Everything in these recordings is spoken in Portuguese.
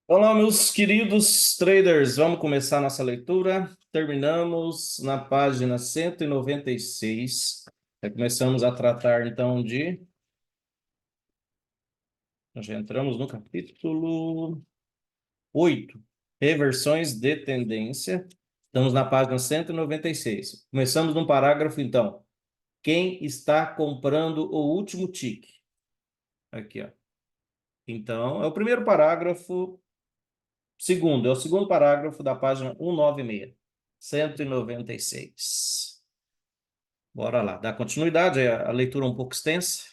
Olá, meus queridos traders. Vamos começar nossa leitura. Terminamos na página 196. Começamos a tratar, então, de... Nós já entramos no capítulo 8, reversões de tendência. Estamos na página 196. Começamos no parágrafo, então. Quem está comprando o último tick? Aqui, ó. Então, é o primeiro parágrafo. Segundo, é o segundo parágrafo da página 196. 196. Bora lá, dar continuidade, a leitura é um pouco extensa.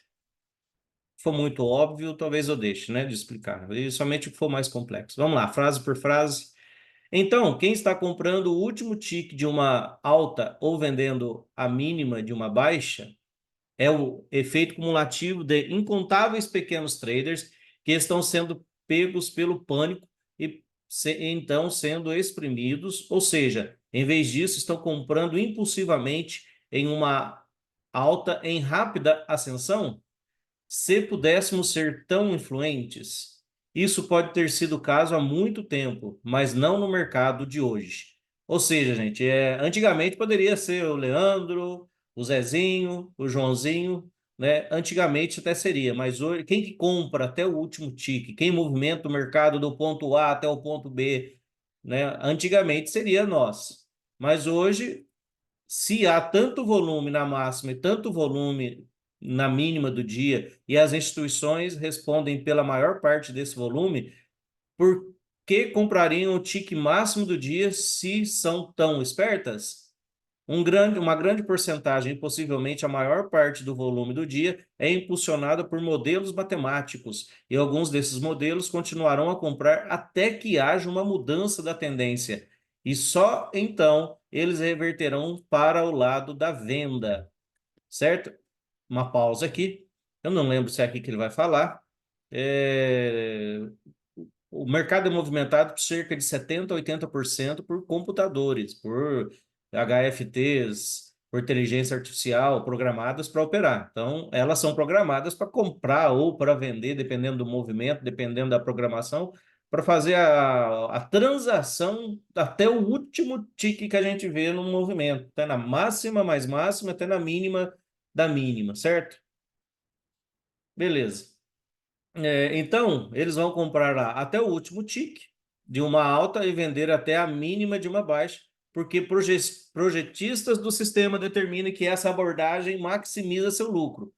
Se for muito óbvio, talvez eu deixe, né, de explicar. E somente o que for mais complexo. Vamos lá, frase por frase. Então, quem está comprando o último tick de uma alta ou vendendo a mínima de uma baixa é o efeito cumulativo de incontáveis pequenos traders que estão sendo pegos pelo pânico e então sendo exprimidos, ou seja, em vez disso, estão comprando impulsivamente em uma alta em rápida ascensão. Se pudéssemos ser tão influentes, isso pode ter sido o caso há muito tempo, mas não no mercado de hoje. Ou seja, gente, antigamente poderia ser o Leandro, o Zezinho, o Joãozinho, né? Antigamente até seria, mas hoje quem que compra até o último tique, quem movimenta o mercado do ponto A até o ponto B, né? Antigamente seria nós. Mas hoje, se há tanto volume na máxima e tanto volume na mínima do dia, e as instituições respondem pela maior parte desse volume, por que comprariam o tique máximo do dia se são tão espertas? Uma grande porcentagem, possivelmente a maior parte do volume do dia, é impulsionada por modelos matemáticos, e alguns desses modelos continuarão a comprar até que haja uma mudança da tendência, e só então eles reverterão para o lado da venda, certo? Uma pausa aqui. Eu não lembro se é aqui que ele vai falar. É, O mercado é movimentado por cerca de 70% a 80% por computadores, por HFTs, por inteligência artificial programadas para operar. Então, elas são programadas para comprar ou para vender, dependendo do movimento, dependendo da programação, para fazer a transação até o último tique que a gente vê no movimento, até na máxima, mais máxima, até na mínima da mínima, certo? Beleza. Então, eles vão comprar lá até o último tique de uma alta e vender até a mínima de uma baixa, porque projetistas do sistema determinam que essa abordagem maximiza seu lucro.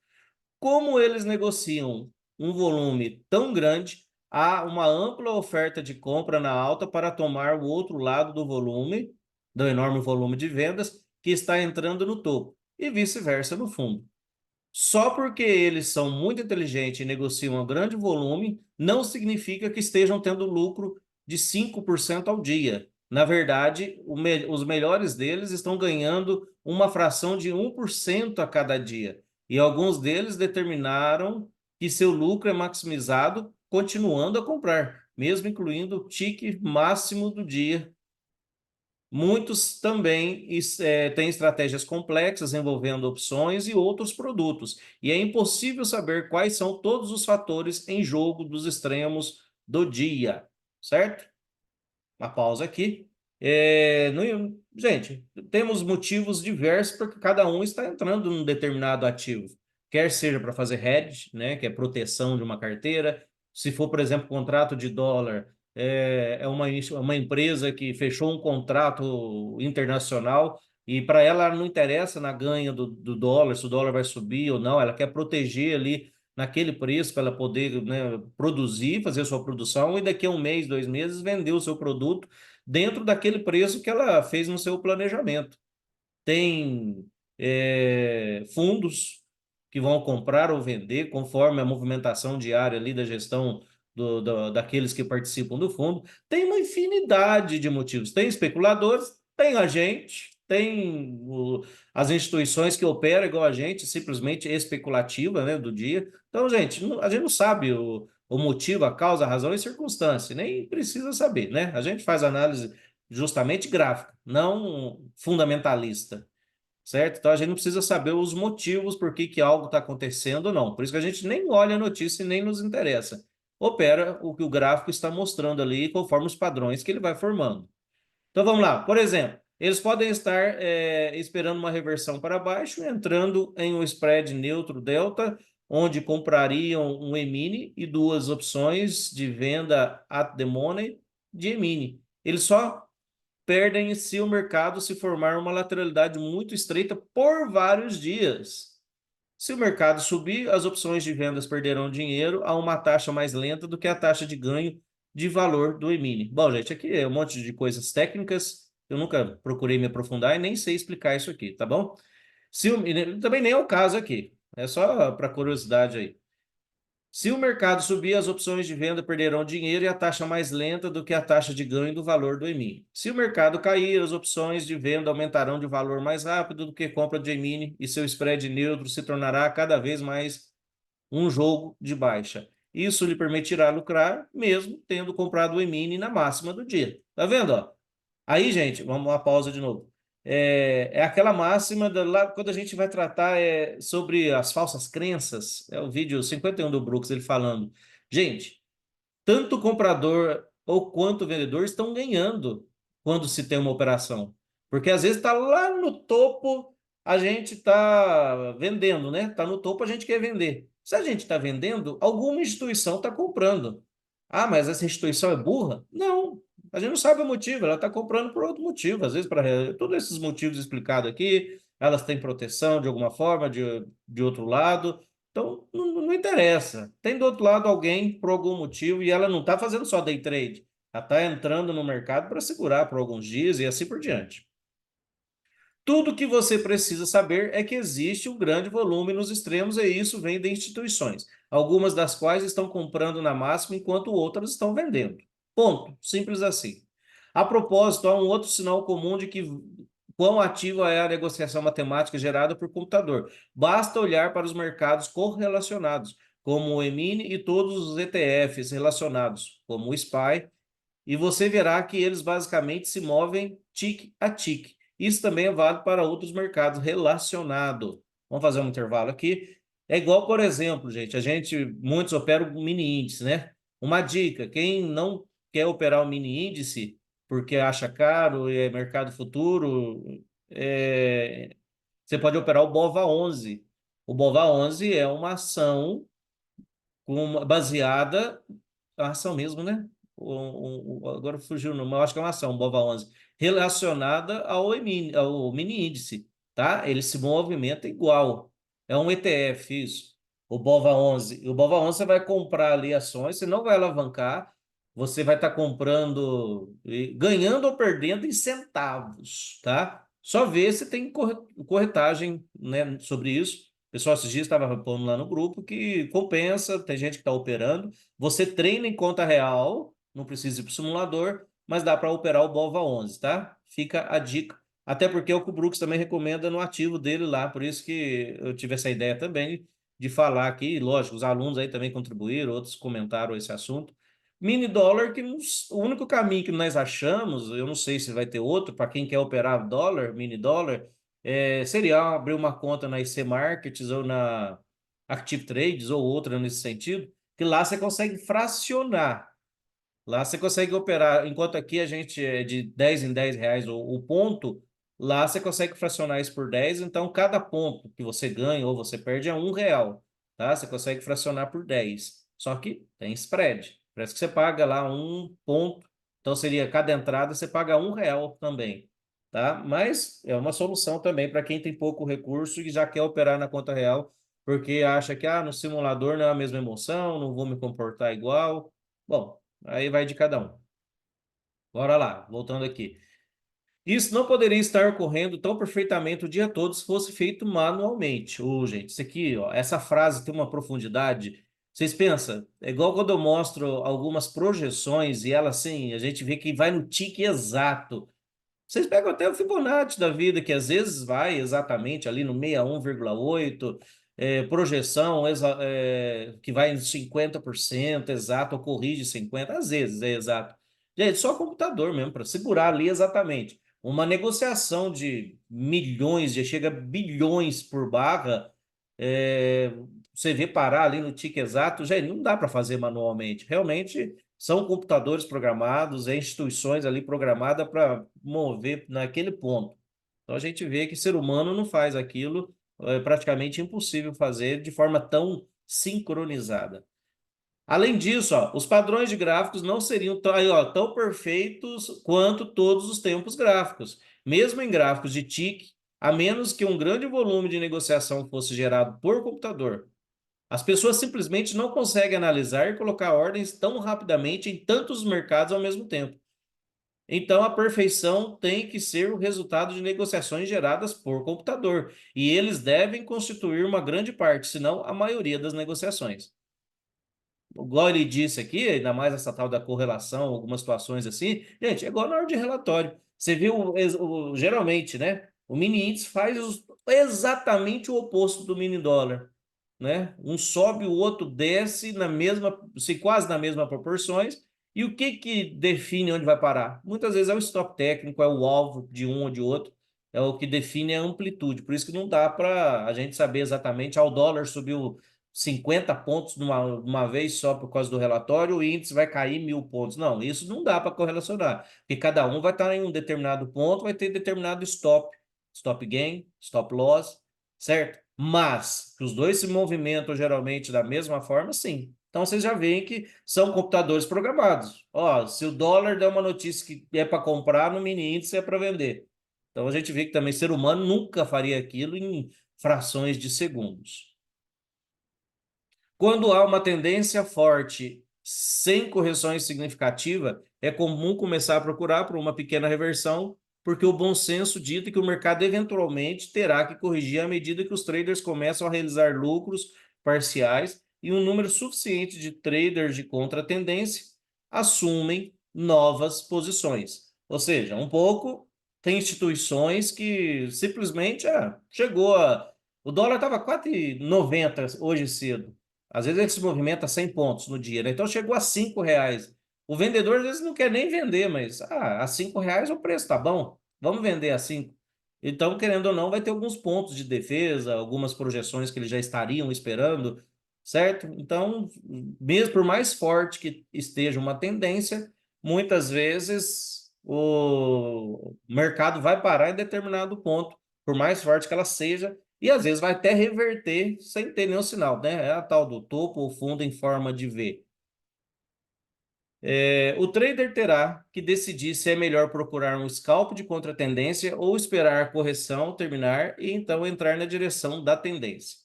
Como eles negociam um volume tão grande, há uma ampla oferta de compra na alta para tomar o outro lado do volume, do enorme volume de vendas que está entrando no topo, e vice-versa no fundo. Só porque eles são muito inteligentes e negociam um grande volume, não significa que estejam tendo lucro de 5% ao dia. Na verdade, os melhores deles estão ganhando uma fração de 1% a cada dia. E alguns deles determinaram que seu lucro é maximizado continuando a comprar, mesmo incluindo o tique máximo do dia. Muitos também têm estratégias complexas envolvendo opções e outros produtos, e é impossível saber quais são todos os fatores em jogo dos extremos do dia, certo? Uma pausa aqui. Gente, temos motivos diversos porque cada um está entrando num determinado ativo, quer seja para fazer hedge, né, que é proteção de uma carteira. Se for, por exemplo, contrato de dólar, uma empresa que fechou um contrato internacional e para ela não interessa na ganha do dólar, se o dólar vai subir ou não, ela quer proteger ali naquele preço para ela poder, né, produzir, fazer sua produção e daqui a um mês, 2 meses, vender o seu produto dentro daquele preço que ela fez no seu planejamento. Tem fundos que vão comprar ou vender conforme a movimentação diária ali da gestão daqueles que participam do fundo. Tem uma infinidade de motivos. Tem especuladores, tem agente, tem as instituições que operam igual a gente, simplesmente especulativa, né, do dia. Então, gente, a gente não sabe o motivo, a causa, a razão e circunstância, nem precisa saber, né? A gente faz análise justamente gráfica, não fundamentalista, certo? Então a gente não precisa saber os motivos por que algo está acontecendo ou não. Por isso que a gente nem olha a notícia e nem nos interessa. opera o que o gráfico está mostrando ali, conforme os padrões que ele vai formando. Então vamos lá, por exemplo, eles podem estar esperando uma reversão para baixo, entrando em um spread neutro delta, onde comprariam um E-mini e duas opções de venda at the money de E-mini. Eles só perdem se o mercado se formar uma lateralidade muito estreita por vários dias. Se o mercado subir, as opções de vendas perderão dinheiro a uma taxa mais lenta do que a taxa de ganho de valor do E-mini. Bom, gente, aqui é um monte de coisas técnicas. Eu nunca procurei me aprofundar e nem sei explicar isso aqui, tá bom? Também nem é o caso aqui. É só para curiosidade aí. Se o mercado subir, as opções de venda perderão dinheiro e a taxa mais lenta do que a taxa de ganho do valor do E-mini. Se o mercado cair, as opções de venda aumentarão de valor mais rápido do que compra de E-mini e seu spread neutro se tornará cada vez mais um jogo de baixa. Isso lhe permitirá lucrar, mesmo tendo comprado o E-mini na máxima do dia. Tá vendo, ó? Aí, gente, vamos uma pausa de novo. É aquela máxima lá, quando a gente vai tratar sobre as falsas crenças, é o vídeo 51 do Brooks, ele falando. Gente, tanto o comprador ou quanto o vendedor estão ganhando quando se tem uma operação. Porque às vezes está lá no topo, a gente está vendendo, né? Está no topo, a gente quer vender. Se a gente está vendendo, alguma instituição está comprando. Ah, mas essa instituição é burra? Não, a gente não sabe o motivo, ela está comprando por outro motivo. Às vezes, para todos esses motivos explicados aqui, elas têm proteção de alguma forma, de outro lado. Então, não interessa. Tem do outro lado alguém por algum motivo e ela não está fazendo só day trade. Ela está entrando no mercado para segurar por alguns dias e assim por diante. Tudo que você precisa saber é que existe um grande volume nos extremos e isso vem de instituições, algumas das quais estão comprando na máxima enquanto outras estão vendendo. Ponto. Simples assim. A propósito, há um outro sinal comum de que quão ativa é a negociação matemática gerada por computador. Basta olhar para os mercados correlacionados, como o E-mini e todos os ETFs relacionados, como o SPY, e você verá que eles basicamente se movem tique a tique. Isso também é válido para outros mercados relacionados. Vamos fazer um intervalo aqui. É igual, por exemplo, muitos operam mini índice, né? Uma dica, quem não quer operar o mini índice porque acha caro e é mercado futuro, você pode operar o BOVA11. O BOVA11 é uma ação baseada a ação mesmo, né? Agora fugiu o nome, eu acho que é uma ação, BOVA11, relacionada ao mini índice, tá? Ele se movimenta igual. É um ETF, isso. O BOVA11. E o BOVA11 você vai comprar ali ações, você não vai alavancar, você vai estar comprando, ganhando ou perdendo em centavos, tá? Só ver se tem corretagem, né, sobre isso. O pessoal esses dias estava pondo lá no grupo que compensa, tem gente que está operando. Você treina em conta real, não precisa ir para o simulador, mas dá para operar o BOVA11, tá? Fica a dica. Até porque é o que o Brooks também recomenda no ativo dele lá, por isso que eu tive essa ideia também de falar aqui. Lógico, os alunos aí também contribuíram, outros comentaram esse assunto. Mini dólar, que o único caminho que nós achamos, eu não sei se vai ter outro, para quem quer operar dólar, mini dólar, seria abrir uma conta na IC Markets ou na Active Trades ou outra nesse sentido, que lá você consegue fracionar. Lá você consegue operar, enquanto aqui a gente é de 10 em 10 reais o ponto, lá você consegue fracionar isso por 10, então cada ponto que você ganha ou você perde é R$ 1, tá? Você consegue fracionar por 10. Só que tem spread. Parece que você paga lá um ponto, então seria cada entrada você paga R$ 1 também, tá? Mas é uma solução também para quem tem pouco recurso e já quer operar na conta real, porque acha que no simulador não é a mesma emoção, não vou me comportar igual. Bom, aí vai de cada um. Bora lá, voltando aqui. Isso não poderia estar ocorrendo tão perfeitamente o dia todo se fosse feito manualmente. Gente, isso aqui, ó, essa frase tem uma profundidade. Vocês pensam? É igual quando eu mostro algumas projeções e ela assim, a gente vê que vai no tique exato. Vocês pegam até o Fibonacci da vida, que às vezes vai exatamente ali no 61,8, projeção que vai em 50% exato, ou corrige 50%, às vezes é exato. Gente, só computador mesmo, para segurar ali exatamente. Uma negociação de milhões, já chega a bilhões por barra, você vê parar ali no tique exato, já não dá para fazer manualmente. Realmente são computadores programados, instituições ali programadas para mover naquele ponto. Então a gente vê que ser humano não faz aquilo, é praticamente impossível fazer de forma tão sincronizada. Além disso, ó, os padrões de gráficos não seriam tão perfeitos quanto todos os tempos gráficos. Mesmo em gráficos de TIC, a menos que um grande volume de negociação fosse gerado por computador, as pessoas simplesmente não conseguem analisar e colocar ordens tão rapidamente em tantos mercados ao mesmo tempo. Então, a perfeição tem que ser o resultado de negociações geradas por computador, e eles devem constituir uma grande parte, se não a maioria das negociações. Igual ele disse aqui, ainda mais essa tal da correlação, algumas situações assim, gente, é igual na hora de relatório. Você viu, geralmente, né? O mini índice faz exatamente o oposto do mini dólar, né? Um sobe, o outro desce na mesma, se quase na mesma proporções. E o que que define onde vai parar? Muitas vezes é o stop técnico, é o alvo de um ou de outro, é o que define a amplitude. Por isso que não dá para a gente saber exatamente, o dólar subiu 50 pontos de uma vez só por causa do relatório, o índice vai cair 1.000 pontos. Não, isso não dá para correlacionar, porque cada um vai estar em um determinado ponto, vai ter determinado stop gain, stop loss, certo? Mas que os dois se movimentam geralmente da mesma forma, sim. Então vocês já veem que são computadores programados. Ó, se o dólar der uma notícia que é para comprar, no mini índice é para vender. Então a gente vê que também ser humano nunca faria aquilo em frações de segundos. Quando há uma tendência forte sem correções significativa, é comum começar a procurar por uma pequena reversão, porque o bom senso dita que o mercado eventualmente terá que corrigir à medida que os traders começam a realizar lucros parciais e um número suficiente de traders de contra-tendência assumem novas posições. Ou seja, um pouco tem instituições que simplesmente chegou a. O dólar estava 4,90 hoje cedo. Às vezes ele se movimenta 100 pontos no dia, né? Então chegou a R$ 5. O vendedor às vezes não quer nem vender, mas a R$ 5 o preço tá bom, vamos vender a 5. Então, querendo ou não, vai ter alguns pontos de defesa, algumas projeções que eles já estariam esperando, certo? Então, mesmo por mais forte que esteja uma tendência, muitas vezes o mercado vai parar em determinado ponto, por mais forte que ela seja, e às vezes vai até reverter sem ter nenhum sinal, né? É a tal do topo ou fundo em forma de V. O trader terá que decidir se é melhor procurar um scalp de contra-tendência ou esperar a correção terminar e então entrar na direção da tendência.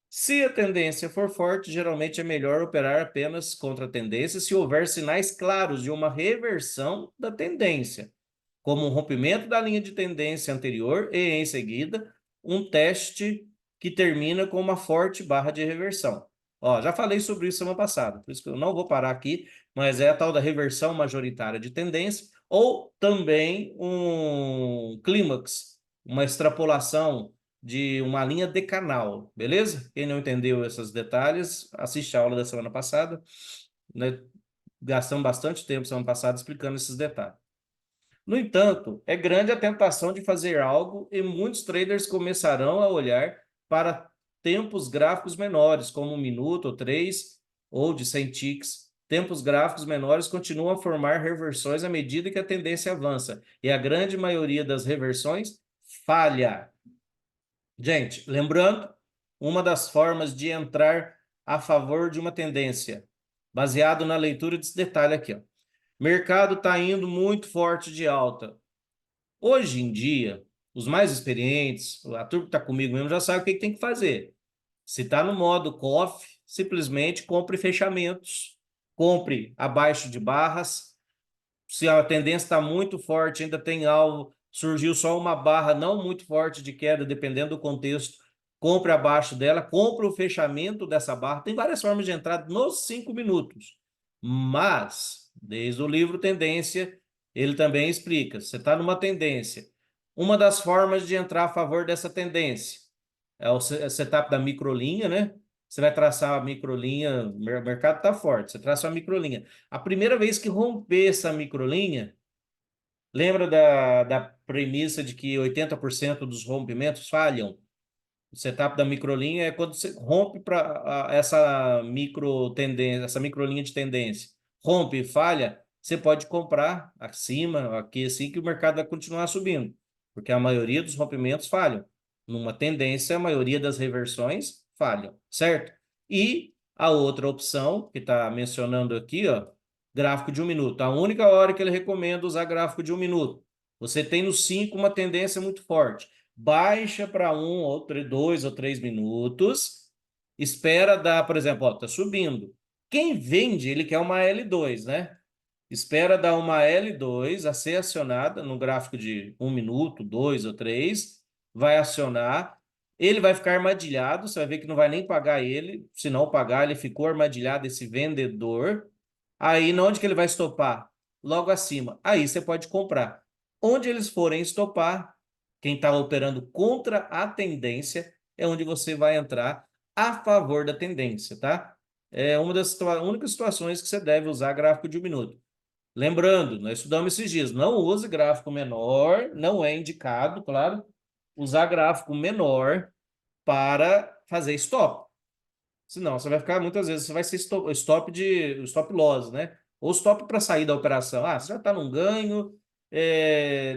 Se a tendência for forte, geralmente é melhor operar apenas contra a tendência se houver sinais claros de uma reversão da tendência, como um rompimento da linha de tendência anterior e, em seguida, um teste que termina com uma forte barra de reversão. Ó, já falei sobre isso semana passada, por isso que eu não vou parar aqui, mas é a tal da reversão majoritária de tendência, ou também um clímax, uma extrapolação de uma linha de canal, beleza? Quem não entendeu esses detalhes, assiste a aula da semana passada, né? Gastamos bastante tempo semana passada explicando esses detalhes. No entanto, é grande a tentação de fazer algo e muitos traders começarão a olhar para tempos gráficos menores, como 1 minuto ou 3, ou de 100 ticks. Tempos gráficos menores continuam a formar reversões à medida que a tendência avança, e a grande maioria das reversões falha. Gente, lembrando, uma das formas de entrar a favor de uma tendência, baseado na leitura desse detalhe aqui, ó. Mercado está indo muito forte de alta. Hoje em dia, os mais experientes, a turma que está comigo mesmo, já sabe o que tem que fazer. Se está no modo COF, simplesmente compre fechamentos, compre abaixo de barras. Se a tendência está muito forte, ainda tem algo, surgiu só uma barra não muito forte de queda, dependendo do contexto, compre abaixo dela, compre o fechamento dessa barra. Tem várias formas de entrada nos 5 minutos. Mas, desde o livro Tendência, ele também explica, você está numa tendência. Uma das formas de entrar a favor dessa tendência é o setup da microlinha, né? Você vai traçar a microlinha, o mercado está forte, você traça uma microlinha. A primeira vez que romper essa microlinha, lembra da premissa de que 80% dos rompimentos falham? O setup da microlinha é quando você rompe para essa micro tendência, essa microlinha de tendência. Rompe e falha, você pode comprar acima, aqui assim, que o mercado vai continuar subindo. Porque a maioria dos rompimentos falham. Numa tendência, a maioria das reversões falham, certo? E a outra opção, que está mencionando aqui, ó, gráfico de 1 minuto. A única hora que ele recomenda usar gráfico de 1 minuto. Você tem no 5 uma tendência muito forte, baixa para 2 ou 3 minutos, espera dar, por exemplo, ó, tá subindo. Quem vende, ele quer uma L2, né? Espera dar uma L2 a ser acionada no gráfico de 1 minuto, 2 ou 3, vai acionar, ele vai ficar armadilhado, você vai ver que não vai nem pagar ele, se não pagar, ele ficou armadilhado, esse vendedor. Aí, onde que ele vai estopar? Logo acima. Aí você pode comprar. Onde eles forem estopar, quem está operando contra a tendência é onde você vai entrar a favor da tendência, tá? É uma das únicas situações que você deve usar gráfico de 1 minuto. Lembrando, nós estudamos esses dias, não use gráfico menor, não é indicado, claro, usar gráfico menor para fazer stop. Senão, você vai ficar, muitas vezes, você vai ser stop loss, né? Ou stop para sair da operação. Ah, você já está num ganho,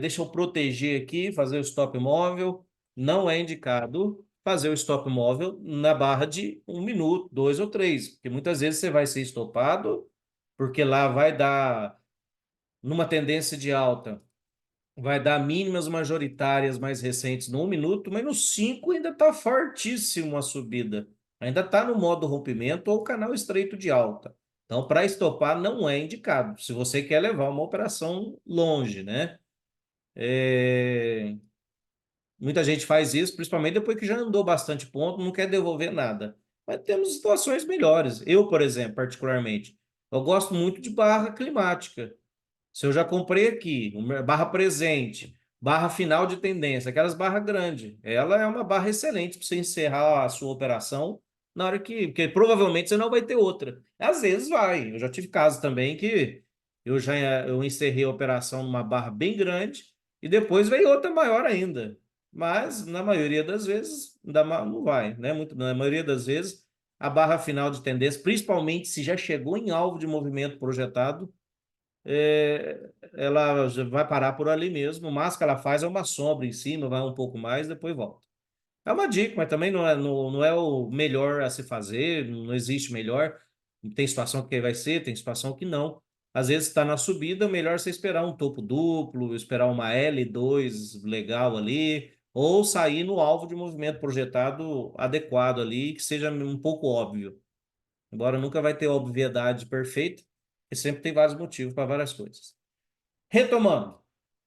deixa eu proteger aqui, fazer o stop móvel. Não é indicado fazer o stop móvel na barra de 1 minuto, 2 ou 3, porque muitas vezes você vai ser estopado, porque lá vai dar, numa tendência de alta, vai dar mínimas majoritárias mais recentes no 1 minuto, mas no 5 ainda está fortíssimo a subida. Ainda está no modo rompimento ou canal estreito de alta. Então, para estopar, não é indicado. Se você quer levar uma operação longe, né? Muita gente faz isso, principalmente depois que já andou bastante ponto, não quer devolver nada. Mas temos situações melhores. Eu, por exemplo, particularmente, eu gosto muito de barra climática. Se eu já comprei aqui, barra presente, barra final de tendência, aquelas barras grandes, ela é uma barra excelente para você encerrar a sua operação na hora que, porque provavelmente você não vai ter outra. Às vezes vai. Eu já tive casos também que eu encerrei a operação numa barra bem grande e depois veio outra maior ainda. Mas na maioria das vezes não vai, né? Na maioria das vezes a barra final de tendência, principalmente se já chegou em alvo de movimento projetado, ela já vai parar por ali mesmo. O máximo que ela faz é uma sombra em cima, vai um pouco mais, depois volta. É uma dica, mas também não é o melhor a se fazer, não existe melhor. Tem situação que vai ser, tem situação que não. Às vezes está na subida, melhor você esperar um topo duplo, esperar uma L2 legal ali, ou sair no alvo de movimento projetado adequado ali, que seja um pouco óbvio. Embora nunca vai ter obviedade perfeita, e sempre tem vários motivos para várias coisas. Retomando,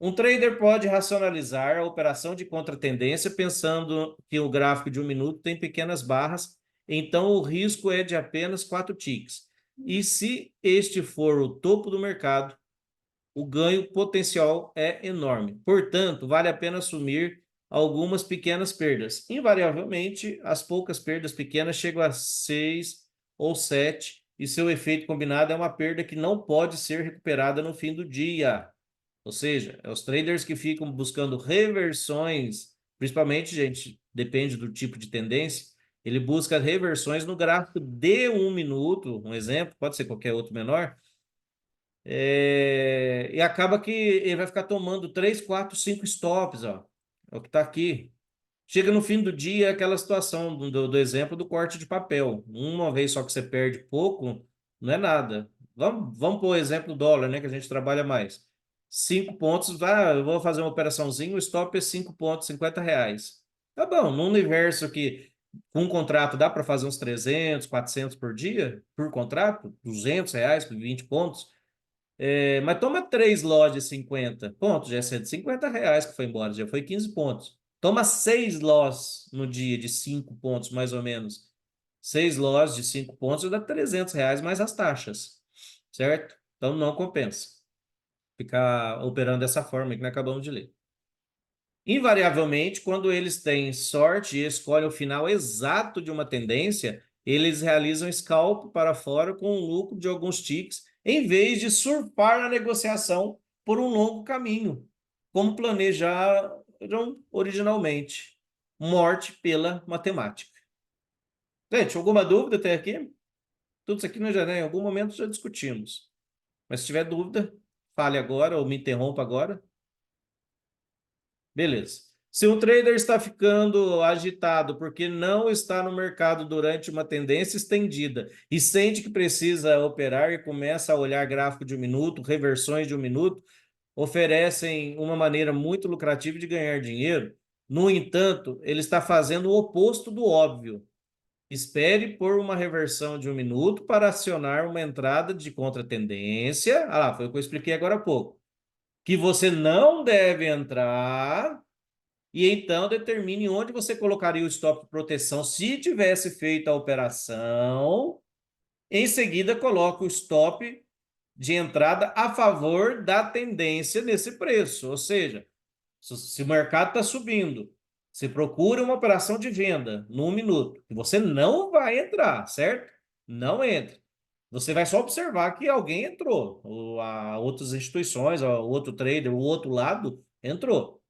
um trader pode racionalizar a operação de contratendência pensando que o gráfico de 1 minuto tem pequenas barras, então o risco é de apenas 4 ticks. E se este for o topo do mercado, o ganho potencial é enorme. Portanto, vale a pena assumir algumas pequenas perdas. Invariavelmente, as poucas perdas pequenas chegam a 6 ou 7, e seu efeito combinado é uma perda que não pode ser recuperada no fim do dia. Ou seja, é os traders que ficam buscando reversões, principalmente, gente, depende do tipo de tendência, ele busca reversões no gráfico de 1 minuto, um exemplo, pode ser qualquer outro menor, e acaba que ele vai ficar tomando 3, 4, 5 stops, ó. É o que está aqui. Chega no fim do dia, é aquela situação do exemplo do corte de papel. Uma vez só que você perde pouco, não é nada. Vamos pôr o exemplo do dólar, né? Que a gente trabalha mais. 5 pontos, eu vou fazer uma operaçãozinha, o stop é 5 pontos, R$ 50. Tá bom, num universo que com um contrato dá para fazer uns 300, 400 por dia, por contrato, R$ 200 por 20 pontos. Mas toma 3 lotes de 50 pontos, já é R$ 150 que foi embora, já foi 15 pontos. Toma 6 lotes no dia de 5 pontos, mais ou menos. 6 lotes de 5 pontos já dá R$ 300 mais as taxas, certo? Então não compensa ficar operando dessa forma que nós acabamos de ler. Invariavelmente, quando eles têm sorte e escolhem o final exato de uma tendência, eles realizam scalp para fora com um lucro de alguns ticks, em vez de surfar na negociação por um longo caminho, como planejaram originalmente. morte pela matemática. Gente, alguma dúvida até aqui? Tudo isso aqui nós já, né, em algum momento já discutimos. Mas se tiver dúvida, fale agora ou me interrompa agora. Beleza. Se um trader está ficando agitado porque não está no mercado durante uma tendência estendida e sente que precisa operar e começa a olhar gráfico de 1 minuto, reversões de 1 minuto, oferecem uma maneira muito lucrativa de ganhar dinheiro. No entanto, ele está fazendo o oposto do óbvio. Espere por uma reversão de 1 minuto para acionar uma entrada de contratendência. Ah lá, foi o que eu expliquei agora há pouco. Que você não deve entrar e então determine onde você colocaria o stop de proteção se tivesse feito a operação. Em seguida, coloque o stop de entrada a favor da tendência nesse preço. Ou seja, se o mercado está subindo, você procura uma operação de venda no 1 minuto, que você não vai entrar, certo? Não entre. Você vai só observar que alguém entrou, ou outras instituições, ou outro trader, o outro lado entrou.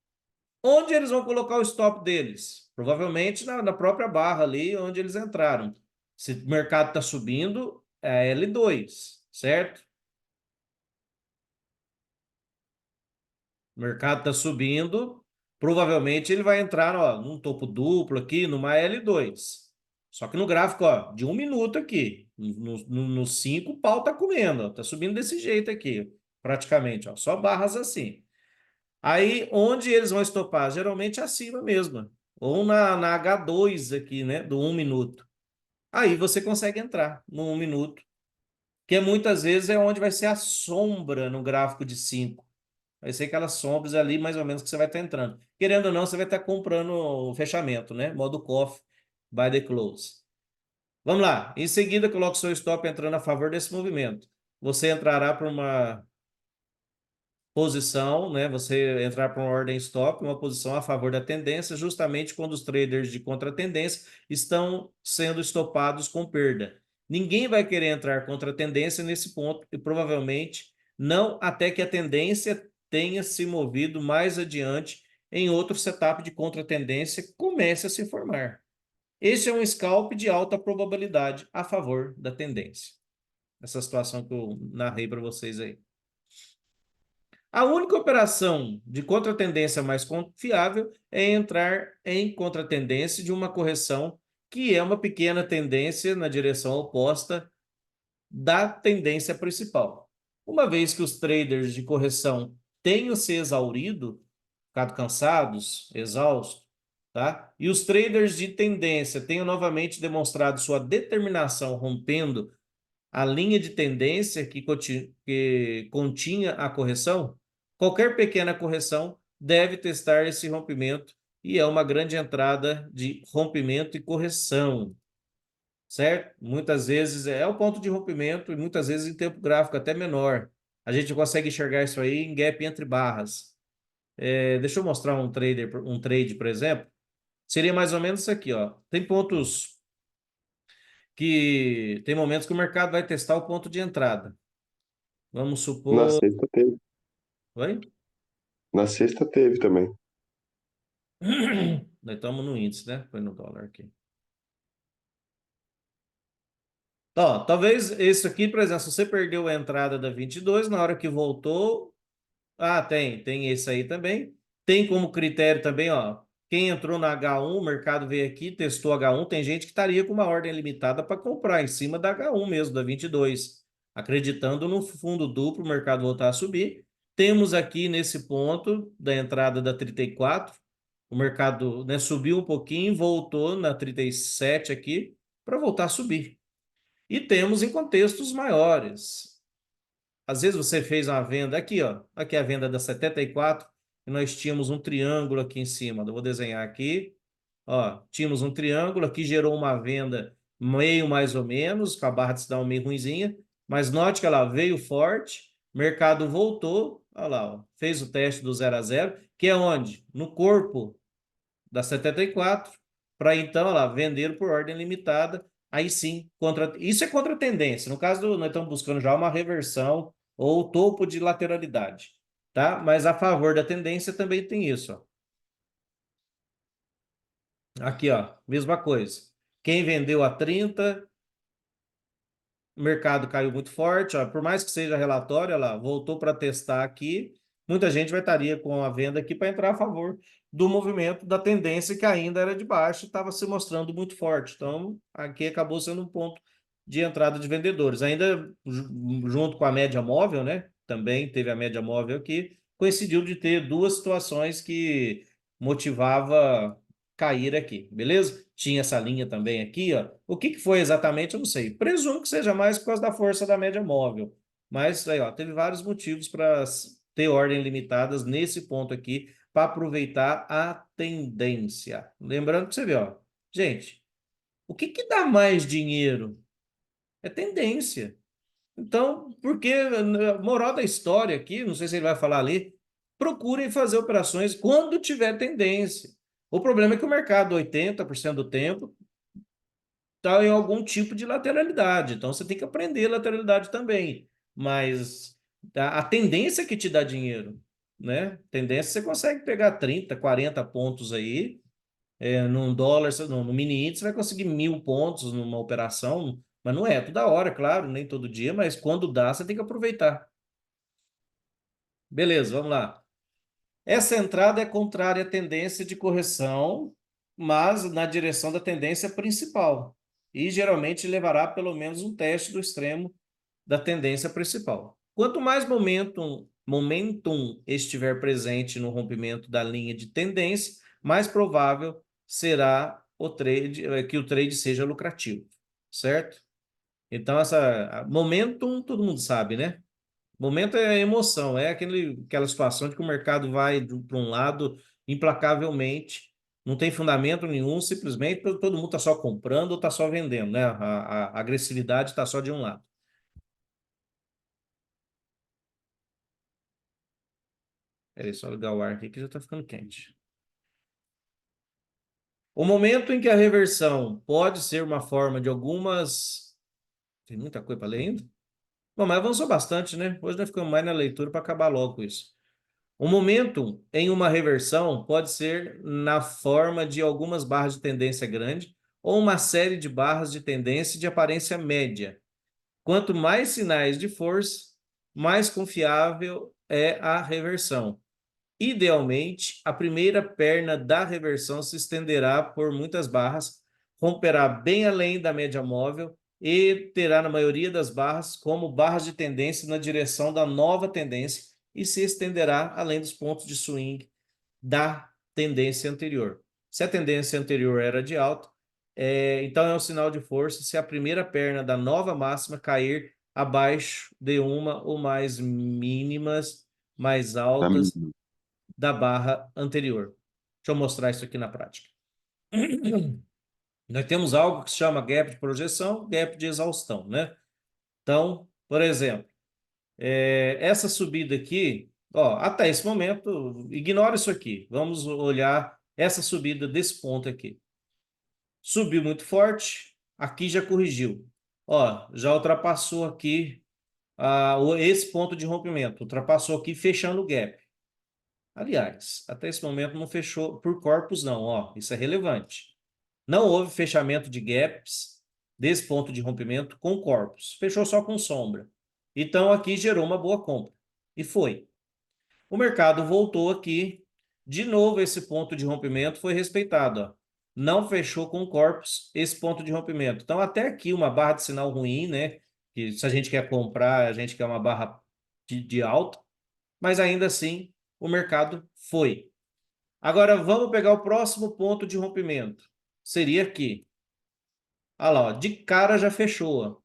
Onde eles vão colocar o stop deles? Provavelmente na própria barra ali onde eles entraram. Se o mercado está subindo, é L2, certo? O mercado está subindo, provavelmente ele vai entrar ó, num topo duplo aqui, numa L2. Só que no gráfico ó, de 1 minuto aqui, no 5, o pau está comendo, está subindo desse jeito aqui, praticamente, ó, só barras assim. Aí, onde eles vão estopar? Geralmente acima mesmo, ou na H2 aqui, né, do 1 minuto. Aí você consegue entrar no 1 minuto, que muitas vezes é onde vai ser a sombra no gráfico de 5. Vai ser aquelas sombras ali, mais ou menos, que você vai estar entrando. Querendo ou não, você vai estar comprando o fechamento, né? Modo coffee by the close. Vamos lá. Em seguida, coloque seu stop entrando a favor desse movimento. Você entrará para uma posição, né? Você entrar para uma ordem stop, uma posição a favor da tendência, justamente quando os traders de contra-tendência estão sendo estopados com perda. Ninguém vai querer entrar contra a tendência nesse ponto e provavelmente não até que a tendência tenha se movido mais adiante em outro setup de contra-tendência comece a se formar. Esse é um scalp de alta probabilidade a favor da tendência. Essa situação que eu narrei para vocês aí. A única operação de contratendência mais confiável é entrar em contratendência de uma correção que é uma pequena tendência na direção oposta da tendência principal. Uma vez que os traders de correção tenham se exaurido, ficado cansados, exaustos, tá? E os traders de tendência tenham novamente demonstrado sua determinação rompendo a linha de tendência que continha a correção, qualquer pequena correção deve testar esse rompimento e é uma grande entrada de rompimento e correção, certo? Muitas vezes é o ponto de rompimento e muitas vezes em tempo gráfico até menor. A gente consegue enxergar isso aí em gap entre barras. Deixa eu mostrar um trade, por exemplo. Seria mais ou menos isso aqui, ó. Tem pontos que tem momentos que o mercado vai testar o ponto de entrada. Vamos Na supor. sexta teve. Oi? Na sexta teve também. Nós estamos no índice, né? Foi no dólar aqui. Ó, talvez isso aqui, por exemplo, se você perdeu a entrada da 22, na hora que voltou. Ah, tem esse aí também. Tem como critério também, ó. Quem entrou na H1, o mercado veio aqui, testou H1, tem gente que estaria com uma ordem limitada para comprar em cima da H1 mesmo, da 22, acreditando no fundo duplo, o mercado voltar a subir. Temos aqui nesse ponto da entrada da 34, o mercado, né, subiu um pouquinho, voltou na 37 aqui para voltar a subir. E temos em contextos maiores. Às vezes você fez uma venda aqui, ó. Aqui é a venda da 74 e nós tínhamos um triângulo aqui em cima. Eu vou desenhar aqui. Ó, tínhamos um triângulo, aqui gerou uma venda meio mais ou menos, com a barra de sinal meio ruinzinha, mas note que ela veio forte, mercado voltou, olha lá, ó, fez o teste do 0 a 0, que é onde? No corpo da 74, para então, olha lá, vender por ordem limitada, aí sim, isso é contra a tendência. No caso, nós estamos buscando já uma reversão ou topo de lateralidade, tá? Mas a favor da tendência também tem isso, ó. Aqui, ó, mesma coisa. Quem vendeu a 30, o mercado caiu muito forte, ó, por mais que seja relatório, olha lá, voltou para testar aqui, muita gente vai estaria com a venda aqui para entrar a favor do movimento da tendência que ainda era de baixo e estava se mostrando muito forte. Então, aqui acabou sendo um ponto de entrada de vendedores. Ainda junto com a média móvel, né? Também teve a média móvel aqui, coincidiu de ter duas situações que motivava cair aqui, beleza? Tinha essa linha também aqui, ó. O que que foi exatamente, eu não sei. Presumo que seja mais por causa da força da média móvel. Mas aí, ó, teve vários motivos para ter ordem limitadas nesse ponto aqui para aproveitar a tendência. Lembrando que você vê, ó, gente, o que que dá mais dinheiro? É tendência. Então, porque, moral da história aqui, não sei se ele vai falar ali, procurem fazer operações quando tiver tendência. O problema é que o mercado, 80% do tempo, está em algum tipo de lateralidade. Então, você tem que aprender lateralidade também. Mas a tendência que te dá dinheiro, né? Tendência, você consegue pegar 30, 40 pontos aí, num dólar, no mini índice, você vai conseguir 1.000 pontos numa operação, mas não é toda hora, claro, nem todo dia, mas quando dá, você tem que aproveitar. Beleza, vamos lá. Essa entrada é contrária à tendência de correção, mas na direção da tendência principal. E geralmente levará pelo menos um teste do extremo da tendência principal. Quanto mais momentum estiver presente no rompimento da linha de tendência, mais provável será que o trade seja lucrativo, certo? Então, essa momentum, todo mundo sabe, né? Momento é emoção, é aquela situação de que o mercado vai para um lado implacavelmente, não tem fundamento nenhum, simplesmente todo mundo está só comprando ou está só vendendo, né? A agressividade está só de um lado. Peraí, só ligar o ar aqui que já está ficando quente. O momento em que a reversão pode ser uma forma de algumas. Tem muita coisa para ler ainda? Bom, mas avançou bastante, né? Hoje nós ficamos mais na leitura para acabar logo com isso. O momento em uma reversão pode ser na forma de algumas barras de tendência grande ou uma série de barras de tendência de aparência média. Quanto mais sinais de força, mais confiável é a reversão. Idealmente, a primeira perna da reversão se estenderá por muitas barras, romperá bem além da média móvel e terá, na maioria das barras, como barras de tendência na direção da nova tendência e se estenderá além dos pontos de swing da tendência anterior. Se a tendência anterior era de alta, então é um sinal de força se a primeira perna da nova máxima cair abaixo de uma ou mais mínimas mais Da altas mínima. da barra anterior. Deixa eu mostrar isso aqui na prática. Nós temos algo que se chama gap de projeção, gap de exaustão, né? Então, por exemplo, essa subida aqui, ó, até esse momento, ignora isso aqui. Vamos olhar essa subida desse ponto aqui. Subiu muito forte, aqui já corrigiu. Ó, já ultrapassou aqui esse ponto de rompimento, ultrapassou aqui fechando o gap. Aliás, até esse momento não fechou por corpos, não. Ó, isso é relevante. Não houve fechamento de gaps desse ponto de rompimento com corpos. Fechou só com sombra. Então, aqui gerou uma boa compra. E foi. O mercado voltou aqui. De novo, esse ponto de rompimento foi respeitado. Ó. Não fechou com corpos esse ponto de rompimento. Então, até aqui, uma barra de sinal ruim, né? Que se a gente quer comprar, a gente quer uma barra de alta. Mas ainda assim, o mercado foi. Agora vamos pegar o próximo ponto de rompimento. Seria aqui. Olha lá, ó, de cara já fechou. Ó.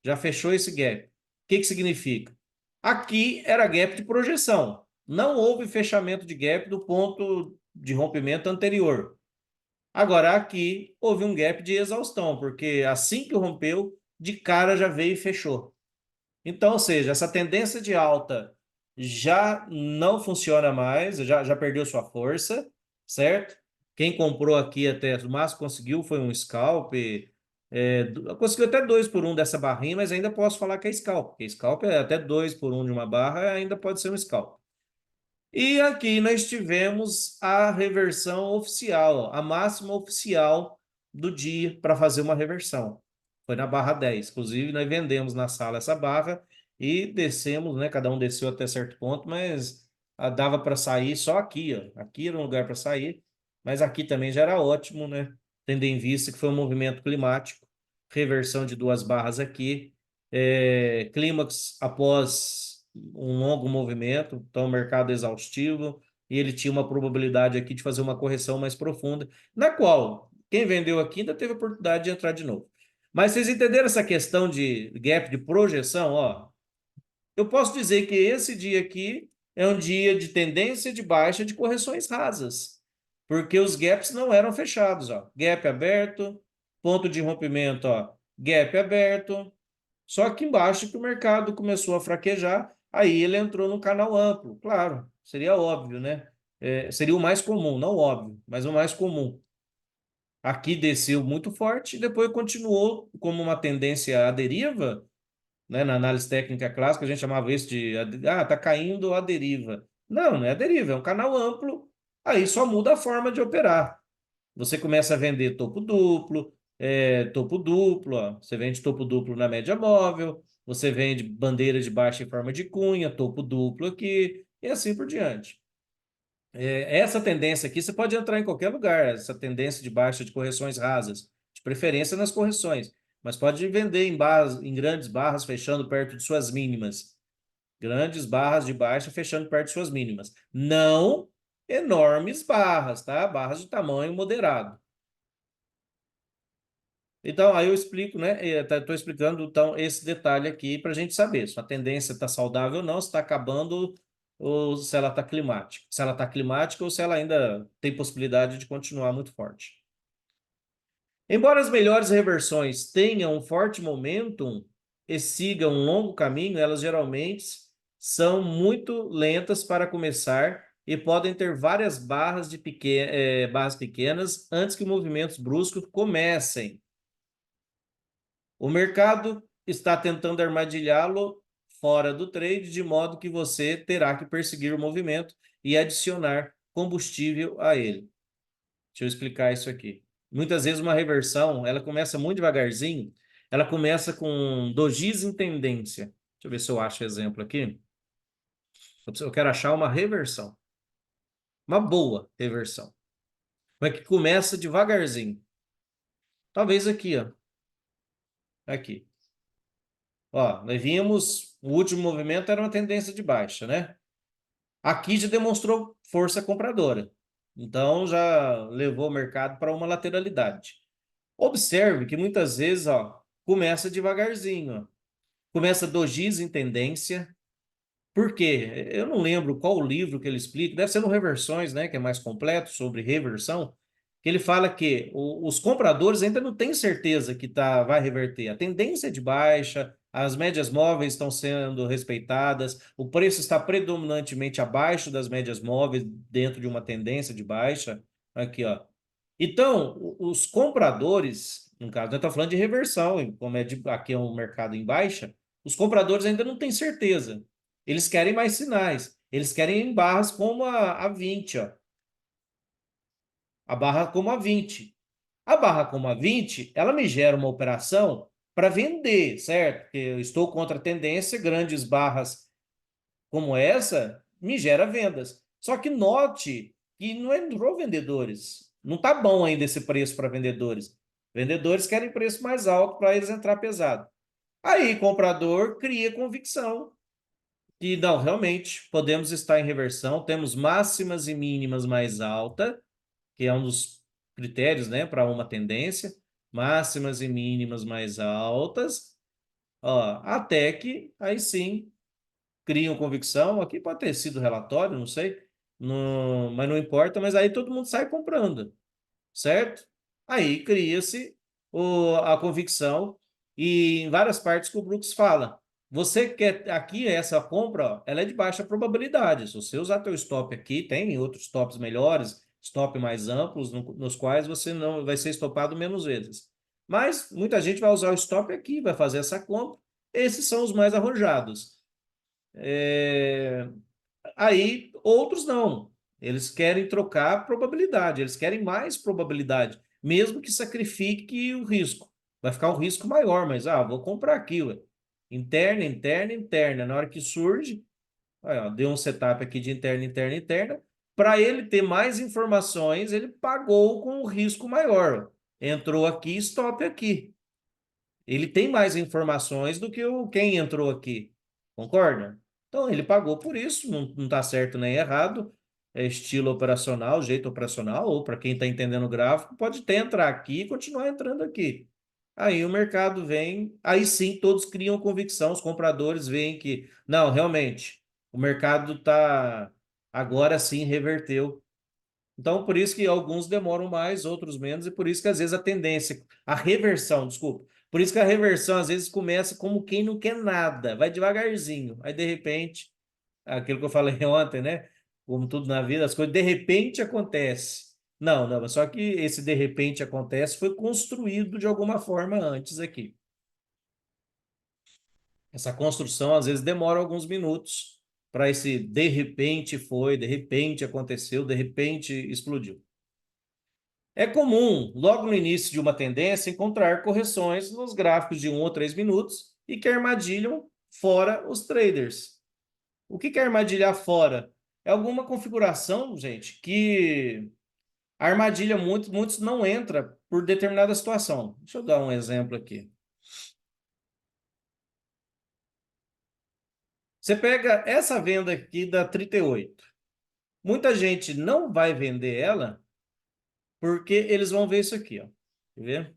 Já fechou esse gap. O que que significa? Aqui era gap de projeção. Não houve fechamento de gap do ponto de rompimento anterior. Agora aqui houve um gap de exaustão, porque assim que rompeu, de cara já veio e fechou. Então, ou seja, essa tendência de alta já não funciona mais, já perdeu sua força, certo? Quem comprou aqui até o máximo conseguiu foi um scalp, conseguiu até 2 por 1 dessa barrinha, mas ainda posso falar que é scalp, porque scalp é até 2 por 1 de uma barra, ainda pode ser um scalp. E aqui nós tivemos a reversão oficial, a máxima oficial do dia para fazer uma reversão. Foi na barra 10. Inclusive, nós vendemos na sala essa barra e descemos, né? Cada um desceu até certo ponto, mas dava para sair só aqui, ó. Aqui era um lugar para sair, mas aqui também já era ótimo, né? Tendo em vista que foi um movimento climático, reversão de duas barras aqui, clímax após um longo movimento, então mercado exaustivo, e ele tinha uma probabilidade aqui de fazer uma correção mais profunda, na qual quem vendeu aqui ainda teve a oportunidade de entrar de novo. Mas vocês entenderam essa questão de gap de projeção? Ó, eu posso dizer que esse dia aqui é um dia de tendência de baixa de correções rasas, porque os gaps não eram fechados, ó. Gap aberto, ponto de rompimento, ó, gap aberto, só que embaixo que o mercado começou a fraquejar, aí ele entrou no canal amplo. Claro, seria óbvio, né? Seria o mais comum, não óbvio, mas o mais comum. Aqui desceu muito forte e depois continuou como uma tendência à deriva, né? Na análise técnica clássica, a gente chamava isso de tá caindo a deriva. Não, não é a deriva, é um canal amplo, aí só muda a forma de operar. Você começa a vender topo duplo, ó. Você vende topo duplo na média móvel, você vende bandeira de baixa em forma de cunha, topo duplo aqui, e assim por diante. Essa tendência aqui, você pode entrar em qualquer lugar, essa tendência de baixa de correções rasas, de preferência nas correções, mas pode vender em grandes barras, fechando perto de suas mínimas. Grandes barras de baixa fechando perto de suas mínimas. Não enormes barras, tá? Barras de tamanho moderado. Então, aí eu explico, né? Estou explicando então esse detalhe aqui para a gente saber se a tendência está saudável ou não, se está acabando ou se ela está climática. Se ela está climática ou se ela ainda tem possibilidade de continuar muito forte. Embora as melhores reversões tenham um forte momentum e sigam um longo caminho, elas geralmente são muito lentas para começar e podem ter várias barras pequenas antes que movimentos bruscos comecem. O mercado está tentando armadilhá-lo fora do trade, de modo que você terá que perseguir o movimento e adicionar combustível a ele. Deixa eu explicar isso aqui. Muitas vezes uma reversão, ela começa muito devagarzinho, ela começa com dojis em tendência. Deixa eu ver se eu acho exemplo aqui. Eu quero achar uma reversão. Uma boa reversão. Mas que começa devagarzinho. Talvez aqui, ó. Aqui. Ó, nós vimos, o último movimento era uma tendência de baixa, né? Aqui já demonstrou força compradora. Então já levou o mercado para uma lateralidade. Observe que muitas vezes, ó, começa devagarzinho, ó. Começa dojis em tendência. Por quê? Eu não lembro qual o livro que ele explica, deve ser no Reversões, né, que é mais completo sobre reversão, que ele fala que os compradores ainda não têm certeza que vai reverter. A tendência é de baixa, as médias móveis estão sendo respeitadas, o preço está predominantemente abaixo das médias móveis dentro de uma tendência de baixa. Aqui, ó. Então, os compradores, no caso, nós estamos falando de reversão, como aqui é um mercado em baixa, os compradores ainda não têm certeza. Eles querem mais sinais. Eles querem em barras como a 20, ó. A barra como a 20. A barra como a 20, ela me gera uma operação para vender, certo? Porque eu estou contra a tendência, grandes barras como essa me gera vendas. Só que note que não entrou vendedores. Não está bom ainda esse preço para vendedores. Vendedores querem preço mais alto para eles entrar pesado. Aí, comprador cria convicção que não, realmente podemos estar em reversão, temos máximas e mínimas mais alta, que é um dos critérios, né, para uma tendência, máximas e mínimas mais altas, ó, até que aí sim criam convicção. Aqui pode ter sido relatório, não sei, mas não importa, mas aí todo mundo sai comprando, certo? Aí cria-se a convicção e em várias partes que o Brooks fala. Você quer aqui essa compra, ó, ela é de baixa probabilidade. Se você usar teu stop aqui, tem outros stops melhores, stop mais amplos, nos quais você não vai ser estopado menos vezes. Mas muita gente vai usar o stop aqui, vai fazer essa compra. Esses são os mais arrojados. Aí Outros não. Eles querem trocar probabilidade, eles querem mais probabilidade, mesmo que sacrifique o risco. Vai ficar um risco maior, mas vou comprar aqui, ué. Interna, interna, interna. Na hora que surge, aí, ó, deu um setup aqui de interna, interna, interna. Para ele ter mais informações, ele pagou com um risco maior. Ó. Entrou aqui, stop aqui. Ele tem mais informações do que quem entrou aqui. Concorda? Então, ele pagou por isso, não está certo nem errado. É estilo operacional, jeito operacional, ou para quem está entendendo o gráfico, pode até entrar aqui e continuar entrando aqui. Aí o mercado vem, aí sim todos criam convicção, os compradores veem que, não, realmente, o mercado está, agora sim reverteu. Então, por isso que alguns demoram mais, outros menos, e por isso que às vezes a tendência, a reversão, desculpa, por isso que a reversão às vezes começa como quem não quer nada, vai devagarzinho, aí de repente, aquilo que eu falei ontem, né? Como tudo na vida, as coisas de repente acontece. Não, não, só que esse de repente acontece foi construído de alguma forma antes aqui. Essa construção às vezes demora alguns minutos para esse de repente foi, de repente aconteceu, de repente explodiu. É comum, logo no início de uma tendência, encontrar correções nos gráficos de 1 ou 3 minutos e que armadilham fora os traders. O que é armadilhar fora? É alguma configuração, gente, que armadilha muitos não entra por determinada situação. Deixa eu dar um exemplo aqui. Você pega essa venda aqui da 38. Muita gente não vai vender ela porque eles vão ver isso aqui, ó. Quer ver?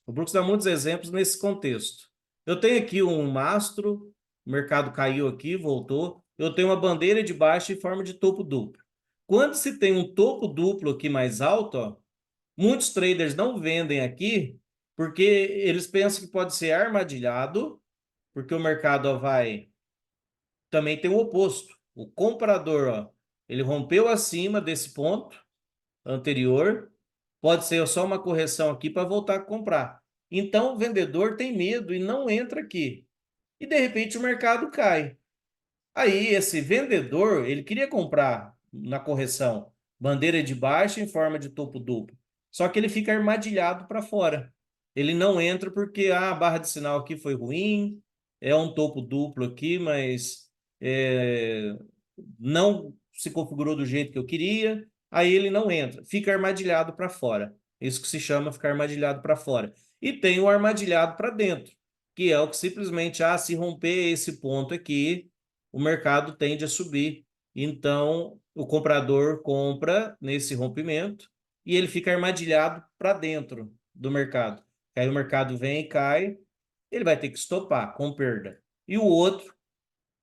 O Brooks dá muitos exemplos nesse contexto. Eu tenho aqui um mastro, o mercado caiu aqui, voltou. Eu tenho uma bandeira de baixa em forma de topo duplo. Quando se tem um topo duplo aqui mais alto, ó, muitos traders não vendem aqui porque eles pensam que pode ser armadilhado, porque o mercado ó, vai... Também tem o oposto. O comprador, ó, ele rompeu acima desse ponto anterior, pode ser só uma correção aqui para voltar a comprar. Então, o vendedor tem medo e não entra aqui. E, de repente, o mercado cai. Aí, esse vendedor, ele queria comprar na correção bandeira de baixa em forma de topo duplo. Só que ele fica armadilhado para fora. Ele não entra porque a barra de sinal aqui foi ruim, é um topo duplo aqui, mas não se configurou do jeito que eu queria. Aí ele não entra, fica armadilhado para fora. Isso que se chama ficar armadilhado para fora. E tem o armadilhado para dentro, que é o que simplesmente, se romper esse ponto aqui, o mercado tende a subir. Então, o comprador compra nesse rompimento e ele fica armadilhado para dentro do mercado. Aí o mercado vem e cai, ele vai ter que estopar com perda. E o outro,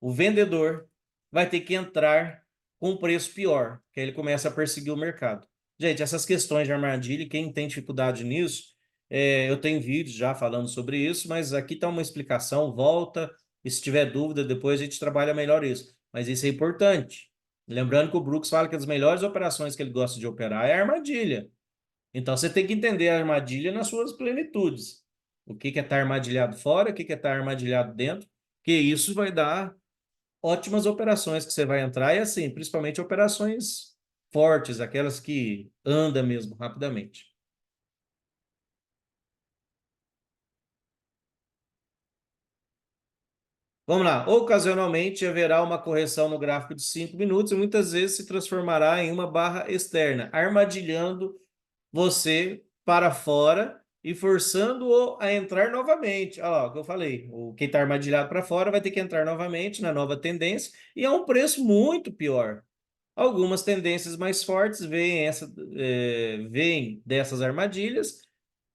o vendedor, vai ter que entrar com um preço pior, que aí ele começa a perseguir o mercado. Gente, essas questões de armadilha, quem tem dificuldade nisso, eu tenho vídeos já falando sobre isso, mas aqui está uma explicação, volta, e se tiver dúvida, depois a gente trabalha melhor isso. Mas isso é importante. Lembrando que o Brooks fala que as melhores operações que ele gosta de operar é a armadilha. Então você tem que entender a armadilha nas suas plenitudes. O que é estar armadilhado fora, o que é estar armadilhado dentro, que isso vai dar ótimas operações que você vai entrar e assim, principalmente operações fortes, aquelas que andam mesmo rapidamente. Vamos lá. Ocasionalmente haverá uma correção no gráfico de 5 minutos e muitas vezes se transformará em uma barra externa, armadilhando você para fora e forçando-o a entrar novamente. Olha lá, o que eu falei. Quem está armadilhado para fora vai ter que entrar novamente na nova tendência e a um preço muito pior. Algumas tendências mais fortes veem dessas armadilhas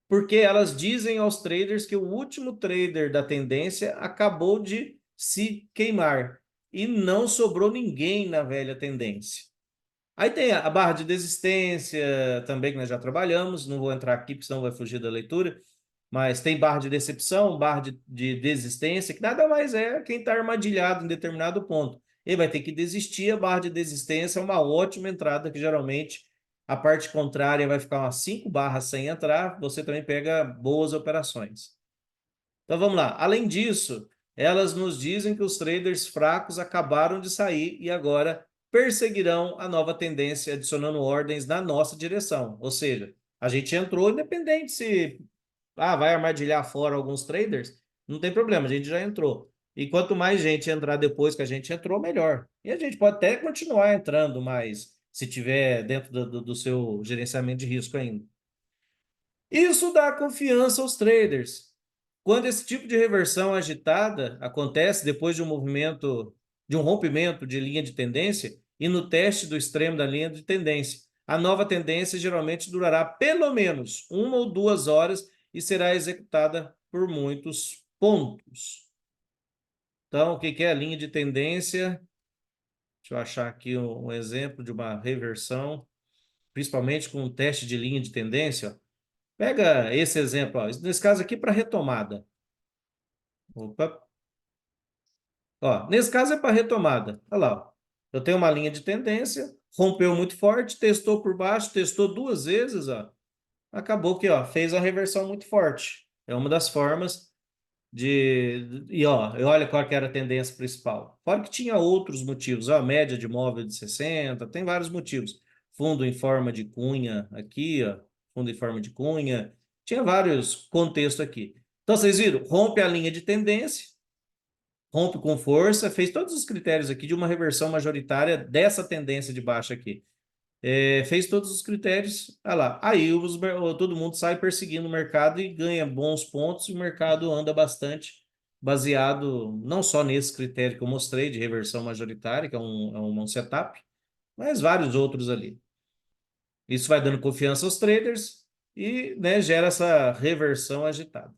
porque elas dizem aos traders que o último trader da tendência acabou de se queimar e não sobrou ninguém na velha tendência. Aí tem a barra de desistência também, que nós já trabalhamos, não vou entrar aqui, porque senão vai fugir da leitura, mas tem barra de decepção, barra de desistência, que nada mais é quem está armadilhado em determinado ponto. Ele vai ter que desistir, a barra de desistência é uma ótima entrada, que geralmente a parte contrária vai ficar umas 5 barras sem entrar, você também pega boas operações. Então vamos lá. Além disso, elas nos dizem que os traders fracos acabaram de sair e agora perseguirão a nova tendência, adicionando ordens na nossa direção. Ou seja, a gente entrou independente se vai armadilhar fora alguns traders, não tem problema, a gente já entrou. E quanto mais gente entrar depois que a gente entrou, melhor. E a gente pode até continuar entrando, mas se tiver dentro do seu gerenciamento de risco ainda. Isso dá confiança aos traders. Quando esse tipo de reversão agitada acontece depois de um movimento, de um rompimento de linha de tendência e no teste do extremo da linha de tendência, a nova tendência geralmente durará pelo menos 1 ou 2 horas e será executada por muitos pontos. Então, o que é a linha de tendência? Deixa eu achar aqui um exemplo de uma reversão, principalmente com um teste de linha de tendência. Pega esse exemplo, ó, nesse caso aqui para retomada. Opa. Ó, nesse caso é para retomada. Olha lá, ó. Eu tenho uma linha de tendência, rompeu muito forte, testou por baixo, testou 2 vezes, ó. Acabou que, ó, fez a reversão muito forte. É uma das formas de... E, ó, olha qual que era a tendência principal. Fora que tinha outros motivos, ó, média de móvel de 60, tem vários motivos. Fundo em forma de cunha aqui, ó, fundo em forma de cunha. Tinha vários contextos aqui. Então, vocês viram? Rompe a linha de tendência, rompe com força, fez todos os critérios aqui de uma reversão majoritária dessa tendência de baixa aqui. Fez todos os critérios, olha lá. Aí todo mundo sai perseguindo o mercado e ganha bons pontos e o mercado anda bastante baseado não só nesse critério que eu mostrei de reversão majoritária, que é um setup, mas vários outros ali. Isso vai dando confiança aos traders e, né, gera essa reversão agitada.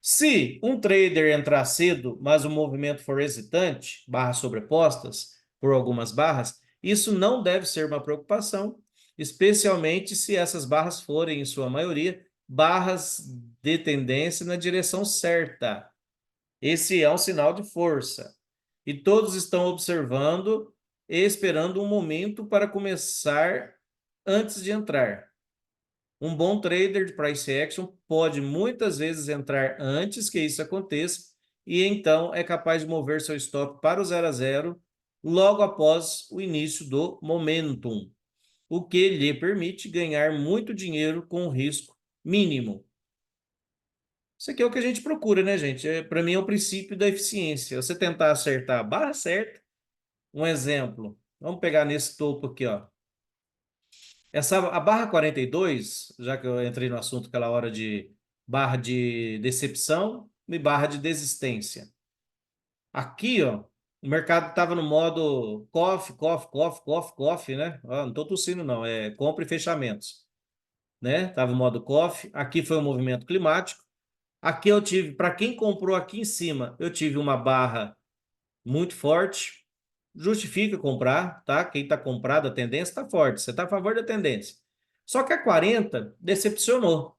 Se um trader entrar cedo, mas o movimento for hesitante, barras sobrepostas por algumas barras, isso não deve ser uma preocupação, especialmente se essas barras forem, em sua maioria, barras de tendência na direção certa. Esse é um sinal de força. E todos estão observando e esperando um momento para começar antes de entrar. Um bom trader de price action pode muitas vezes entrar antes que isso aconteça e então é capaz de mover seu stop para o 0 a 0 logo após o início do momentum, o que lhe permite ganhar muito dinheiro com risco mínimo. Isso aqui é o que a gente procura, né, gente? Para mim é o princípio da eficiência. Você tentar acertar a barra certa. Um exemplo. Vamos pegar nesse topo aqui, ó. A barra 42, já que eu entrei no assunto aquela hora de barra de decepção e barra de desistência. Aqui, ó, o mercado estava no modo coffee, coffee, coffee, coffee, coffee, né? Não estou tossindo, não. É compra e fechamentos, né? Estava no modo coffee. Aqui foi um movimento climático. Aqui eu tive, para quem comprou aqui em cima, eu tive uma barra muito forte. Justifica comprar, tá? Quem está comprado, a tendência está forte. Você está a favor da tendência. Só que a 40 decepcionou.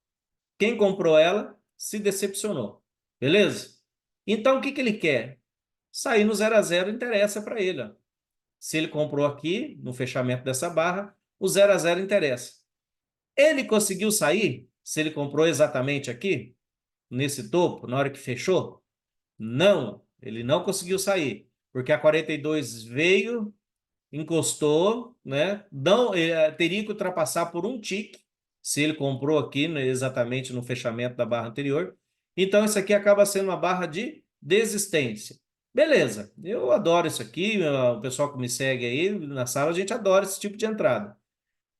Quem comprou ela se decepcionou. Beleza? Então, o que que ele quer? Sair no 0 a 0 interessa para ele. Ó. Se ele comprou aqui, no fechamento dessa barra, o 0 a 0 interessa. Ele conseguiu sair? Se ele comprou exatamente aqui, nesse topo, na hora que fechou? Não, ele não conseguiu sair. Porque a 42 veio, encostou, né? Não, teria que ultrapassar por um tique, se ele comprou aqui, né, exatamente no fechamento da barra anterior. Então, isso aqui acaba sendo uma barra de desistência. Beleza, eu adoro isso aqui, o pessoal que me segue aí na sala, a gente adora esse tipo de entrada.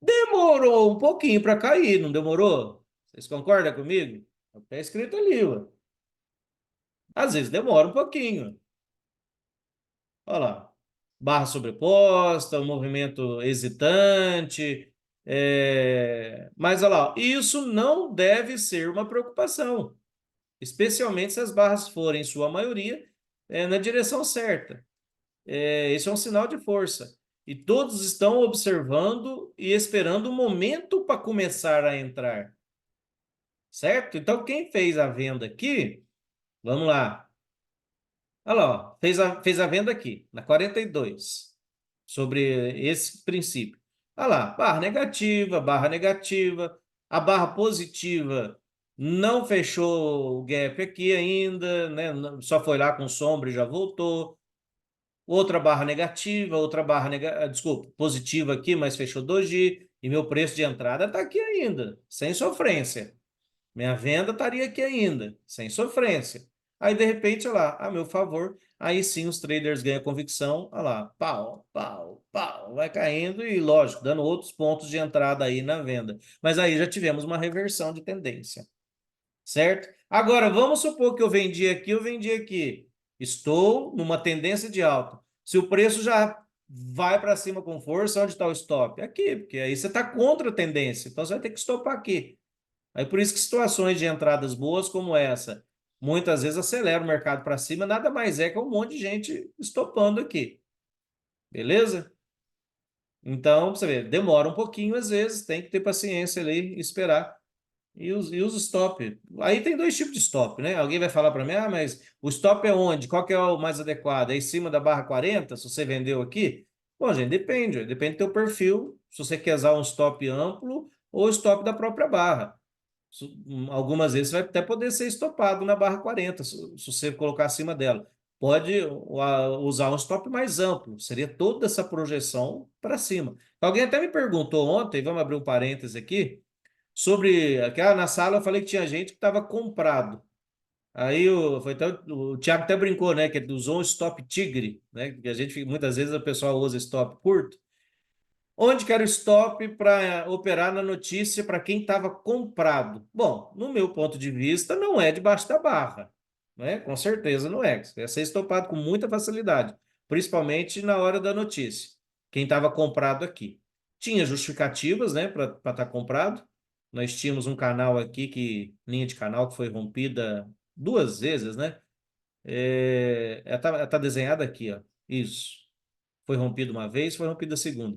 Demorou um pouquinho para cair, não demorou? Vocês concordam comigo? Está escrito ali, ó. Às vezes demora um pouquinho. Olha lá. Barra sobreposta, um movimento hesitante. Mas olha lá, isso não deve ser uma preocupação, especialmente se as barras forem, em sua maioria, na direção certa. Esse é um sinal de força. E todos estão observando e esperando o momento para começar a entrar. Certo? Então, quem fez a venda aqui, vamos lá. Olha lá, ó, fez a venda aqui, na 42, sobre esse princípio. Olha lá, barra negativa, a barra positiva não fechou o gap aqui ainda, né? Só foi lá com sombra e já voltou. outra barra negativa, outra barra desculpa, positiva aqui, mas fechou doji, e meu preço de entrada está aqui ainda, sem sofrência. Minha venda estaria aqui ainda, sem sofrência. Aí, de repente, olha lá, a meu favor, aí sim os traders ganham convicção, olha lá, pau, pau, pau, vai caindo e, lógico, dando outros pontos de entrada aí na venda. Mas aí já tivemos uma reversão de tendência, certo? Agora, vamos supor que eu vendi aqui, eu vendi aqui. Estou numa tendência de alta. Se o preço já vai para cima com força, onde está o stop? Aqui, porque aí você está contra a tendência, então você vai ter que stopar aqui. Aí por isso que situações de entradas boas como essa, muitas vezes acelera o mercado para cima, nada mais é que um monte de gente estopando aqui. Beleza? Então, você vê, demora um pouquinho às vezes, tem que ter paciência ali e esperar. E os stop. Aí tem dois tipos de stop, né? Alguém vai falar para mim, ah, mas o stop é onde? Qual que é o mais adequado? É em cima da barra 40, se você vendeu aqui? Bom, gente, depende do teu perfil, se você quer usar um stop amplo ou stop da própria barra. Algumas vezes vai até poder ser estopado na barra 40, se você colocar acima dela. Pode usar um stop mais amplo, seria toda essa projeção para cima. Alguém até me perguntou ontem, vamos abrir um parêntese aqui, sobre aquela na sala eu falei que tinha gente que estava comprado. Aí foi até, o Thiago até brincou, né? Que ele usou um stop tigre, né? Que a gente muitas vezes o pessoal usa stop curto. Onde que era o stop para operar na notícia para quem estava comprado? Bom, no meu ponto de vista, não é debaixo da barra, né? Com certeza não é. Vai ser estopado com muita facilidade, principalmente na hora da notícia. Quem estava comprado aqui. Tinha justificativas, né, para estar comprado. Nós tínhamos um canal aqui, linha de canal que foi rompida duas vezes, né? Tá desenhada aqui, ó. Isso. Foi rompido uma vez, foi rompida a segunda.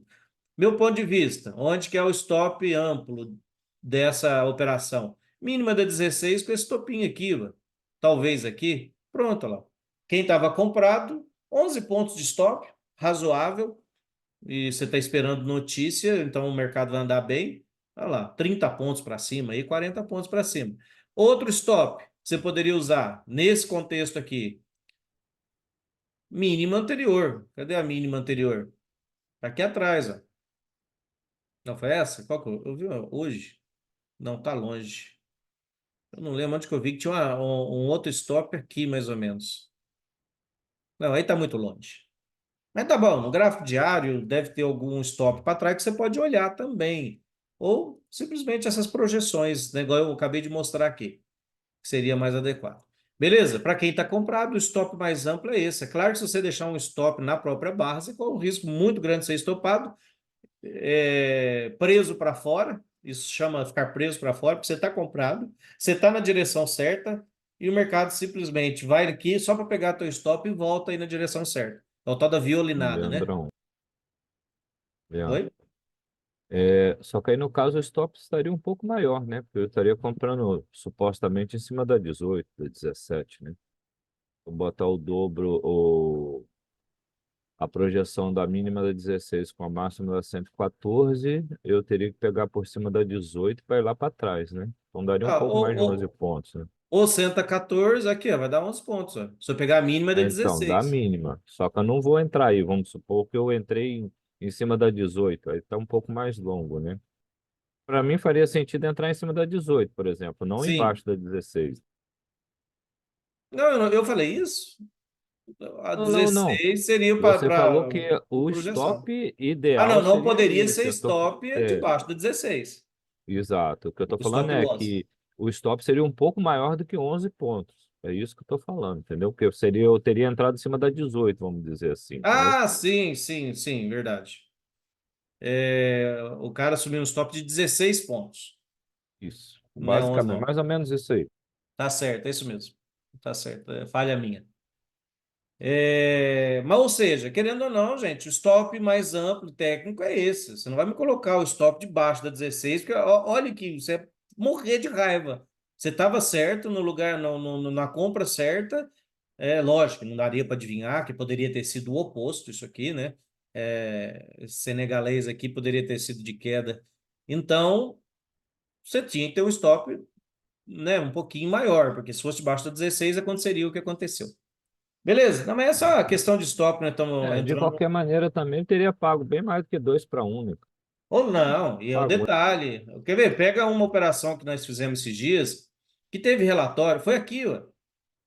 Meu ponto de vista, onde que é o stop amplo dessa operação? Mínima da 16 com esse topinho aqui, ó. Talvez aqui. Pronto, lá. Quem estava comprado, 11 pontos de stop, razoável. E você está esperando notícia, então o mercado vai andar bem. Olha lá, 30 pontos para cima e 40 pontos para cima. Outro stop, você poderia usar nesse contexto aqui. Mínima anterior. Cadê a mínima anterior? Tá aqui atrás, ó. Não foi essa? Qual que eu vi hoje? Não, tá longe. Eu não lembro onde que eu vi que tinha um outro stop aqui, mais ou menos. Não, aí tá muito longe. Mas tá bom, no gráfico diário deve ter algum stop para trás que você pode olhar também. Ou simplesmente essas projeções, né, igual eu acabei de mostrar aqui, que seria mais adequado. Beleza? Para quem está comprado, o stop mais amplo é esse. É claro que se você deixar um stop na própria barra, você corre um risco muito grande de ser estopado, preso para fora, isso chama ficar preso para fora, porque você está comprado, você está na direção certa e o mercado simplesmente vai aqui só para pegar teu stop e volta aí na direção certa. É o tal da violinada, né? Leandrão, Leandro. Oi? Só que aí no caso o stop estaria um pouco maior, né? Porque eu estaria comprando supostamente em cima da 18, da 17, né? Vou botar o dobro, a projeção da mínima da 16 com a máxima da 114, eu teria que pegar por cima da 18 para ir lá para trás, né? Então daria um Ah, pouco mais de 11 pontos, né? ou senta 14, aqui, ó, vai dar 11 pontos. Ó. Se eu pegar a mínima, é de Então, da 16. mínima. Só que eu não vou entrar aí, vamos supor que eu entrei em cima da 18, aí está um pouco mais longo, né? Para mim faria sentido entrar em cima da 18, por exemplo, não Sim. embaixo da 16. Não, eu falei isso. A Não, não, não. 16 seria Você falou para que a o projeção. stop Ah, ideal não, não seria poderia esse. ser stop debaixo do 16. Exato. O que eu estou O falando stop é loss. que o stop seria um pouco maior do que 11 pontos. É isso que eu estou falando, entendeu? Porque eu teria entrado em cima da 18, vamos dizer assim, entendeu? Ah, sim, sim, sim, verdade. O cara assumiu um stop de 16 pontos, Isso. não é 11, Basicamente, não. mais ou menos isso aí. Tá certo, é isso mesmo. Tá certo, é falha minha. Mas, ou seja, querendo ou não, gente, o stop mais amplo técnico é esse. Você não vai me colocar o stop debaixo da 16, porque olha que você é morrer de raiva. Você estava certo no lugar, na compra certa. É lógico, não daria para adivinhar que poderia ter sido o oposto, isso aqui, né? Esse senegalês aqui poderia ter sido de queda. Então, você tinha que ter um stop, né, um pouquinho maior, porque se fosse debaixo da 16, aconteceria o que aconteceu. Beleza? Não, mas é só questão de stop, né? Estamos De entrando. qualquer maneira, também eu teria pago bem mais do que 2-1, né? Ou não, e é o Pagou. detalhe. Quer ver? Pega uma operação que nós fizemos esses dias, que teve relatório, foi aqui, ó.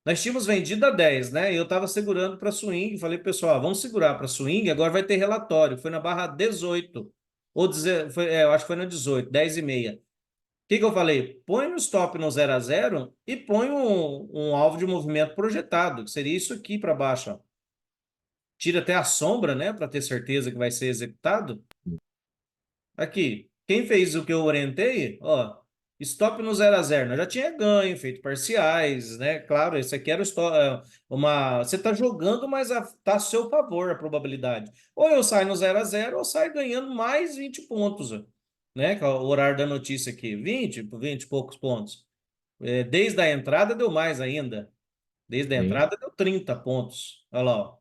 Nós tínhamos vendido a 10, né? E eu estava segurando para swing. Falei, pessoal, vamos segurar para swing, agora vai ter relatório. Foi na barra 18. Ou eu acho que foi na 18, 10 e meia. O que eu falei? Põe no stop no 0 a 0 e põe um alvo de movimento projetado, que seria isso aqui para baixo, ó. Tira até a sombra, né? Para ter certeza que vai ser executado. Aqui, quem fez o que eu orientei, ó, stop no 0 a 0. Eu já tinha ganho, feito parciais, né? Claro, esse aqui era o stop, você tá jogando, mas tá a seu favor a probabilidade. Ou eu saio no 0 a 0 ou saio ganhando mais 20 pontos, ó, né? Que é o horário da notícia aqui, 20 e poucos pontos. Desde a entrada deu mais ainda. Desde a Sim, entrada deu 30 pontos. Olha lá, ó.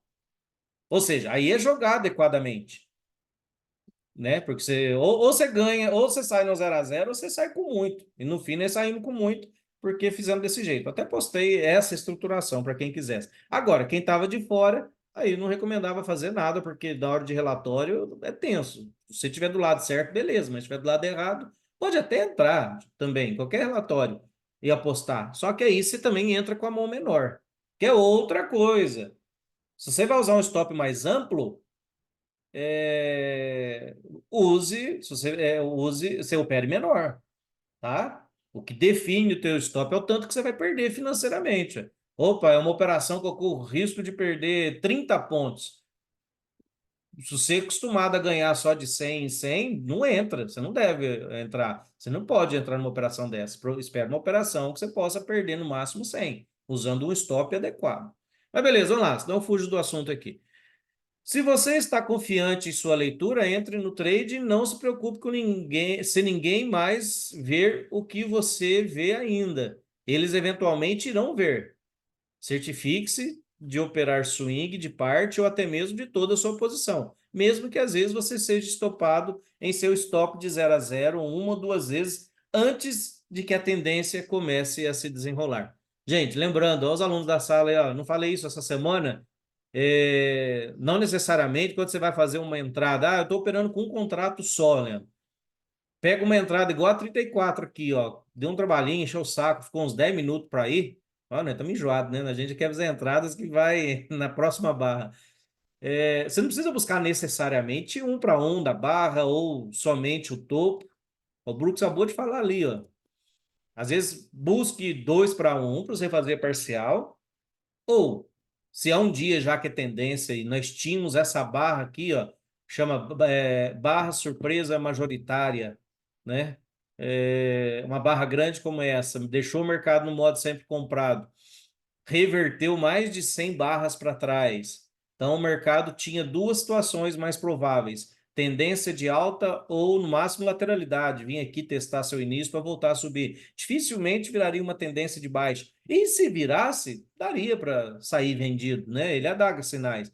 Ou seja, aí é jogar adequadamente, né? Porque ou você ganha, ou você sai no 0 a 0 ou você sai com muito. E no fim, nós saímos com muito, porque fizemos desse jeito. Até postei essa estruturação para quem quisesse. Agora, quem estava de fora, aí não recomendava fazer nada, porque na hora de relatório é tenso. Se você estiver do lado certo, beleza, mas se estiver do lado errado, pode até entrar também, qualquer relatório, e apostar. Só que aí você também entra com a mão menor, que é outra coisa. Se você vai usar um stop mais amplo, é, use seu pare menor, tá? O que define o teu stop é o tanto que você vai perder financeiramente. Opa, é uma operação que eu corro risco de perder 30 pontos. Se você é acostumado a ganhar só de 100 em 100, não entra, você não deve entrar. Você não pode entrar numa operação dessa. Espera uma operação que você possa perder no máximo 100, usando um stop adequado. Mas beleza, vamos lá, senão eu fujo do assunto aqui. Se você está confiante em sua leitura, entre no trade e não se preocupe com ninguém, se ninguém mais ver o que você vê ainda. Eles eventualmente irão ver. Certifique-se de operar swing de parte ou até mesmo de toda a sua posição, mesmo que às vezes você seja estopado em seu stop de 0 a 0 uma ou duas vezes antes de que a tendência comece a se desenrolar. Gente, lembrando aos alunos da sala, ó, não falei isso essa semana, não necessariamente quando você vai fazer uma entrada, eu estou operando com um contrato só, né? Pega uma entrada igual a 34 aqui, ó. Deu um trabalhinho, encheu o saco, ficou uns 10 minutos para ir. Ó, né? Estamos enjoados, né? A gente quer fazer entradas que vai na próxima barra. Você não precisa buscar necessariamente um para um da barra ou somente o topo. O Brooks acabou de falar ali, ó. Às vezes busque 2 para um para você fazer parcial. Ou, se há um dia já que é tendência e nós tínhamos essa barra aqui, ó, chama barra surpresa majoritária, né? Uma barra grande como essa, deixou o mercado no modo sempre comprado, reverteu mais de 100 barras para trás. Então, o mercado tinha duas situações mais prováveis: tendência de alta ou, no máximo, lateralidade. Vim aqui testar seu início para voltar a subir. Dificilmente viraria uma tendência de baixa. E se virasse, daria para sair vendido, né? Ele ia dar sinais.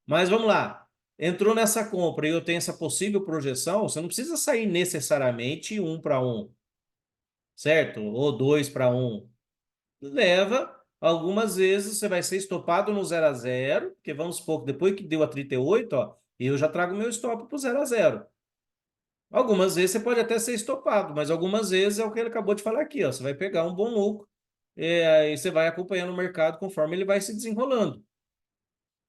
Mas vamos lá. Entrou nessa compra e eu tenho essa possível projeção, você não precisa sair necessariamente um para um, certo? Ou 2 para um. Leva, algumas vezes você vai ser estopado no 0 a 0, porque vamos supor que depois que deu a 38, ó, eu já trago meu stop para o 0 a 0. Algumas vezes você pode até ser estopado, mas algumas vezes é o que ele acabou de falar aqui, ó, você vai pegar um bom lucro, aí você vai acompanhando o mercado conforme ele vai se desenrolando.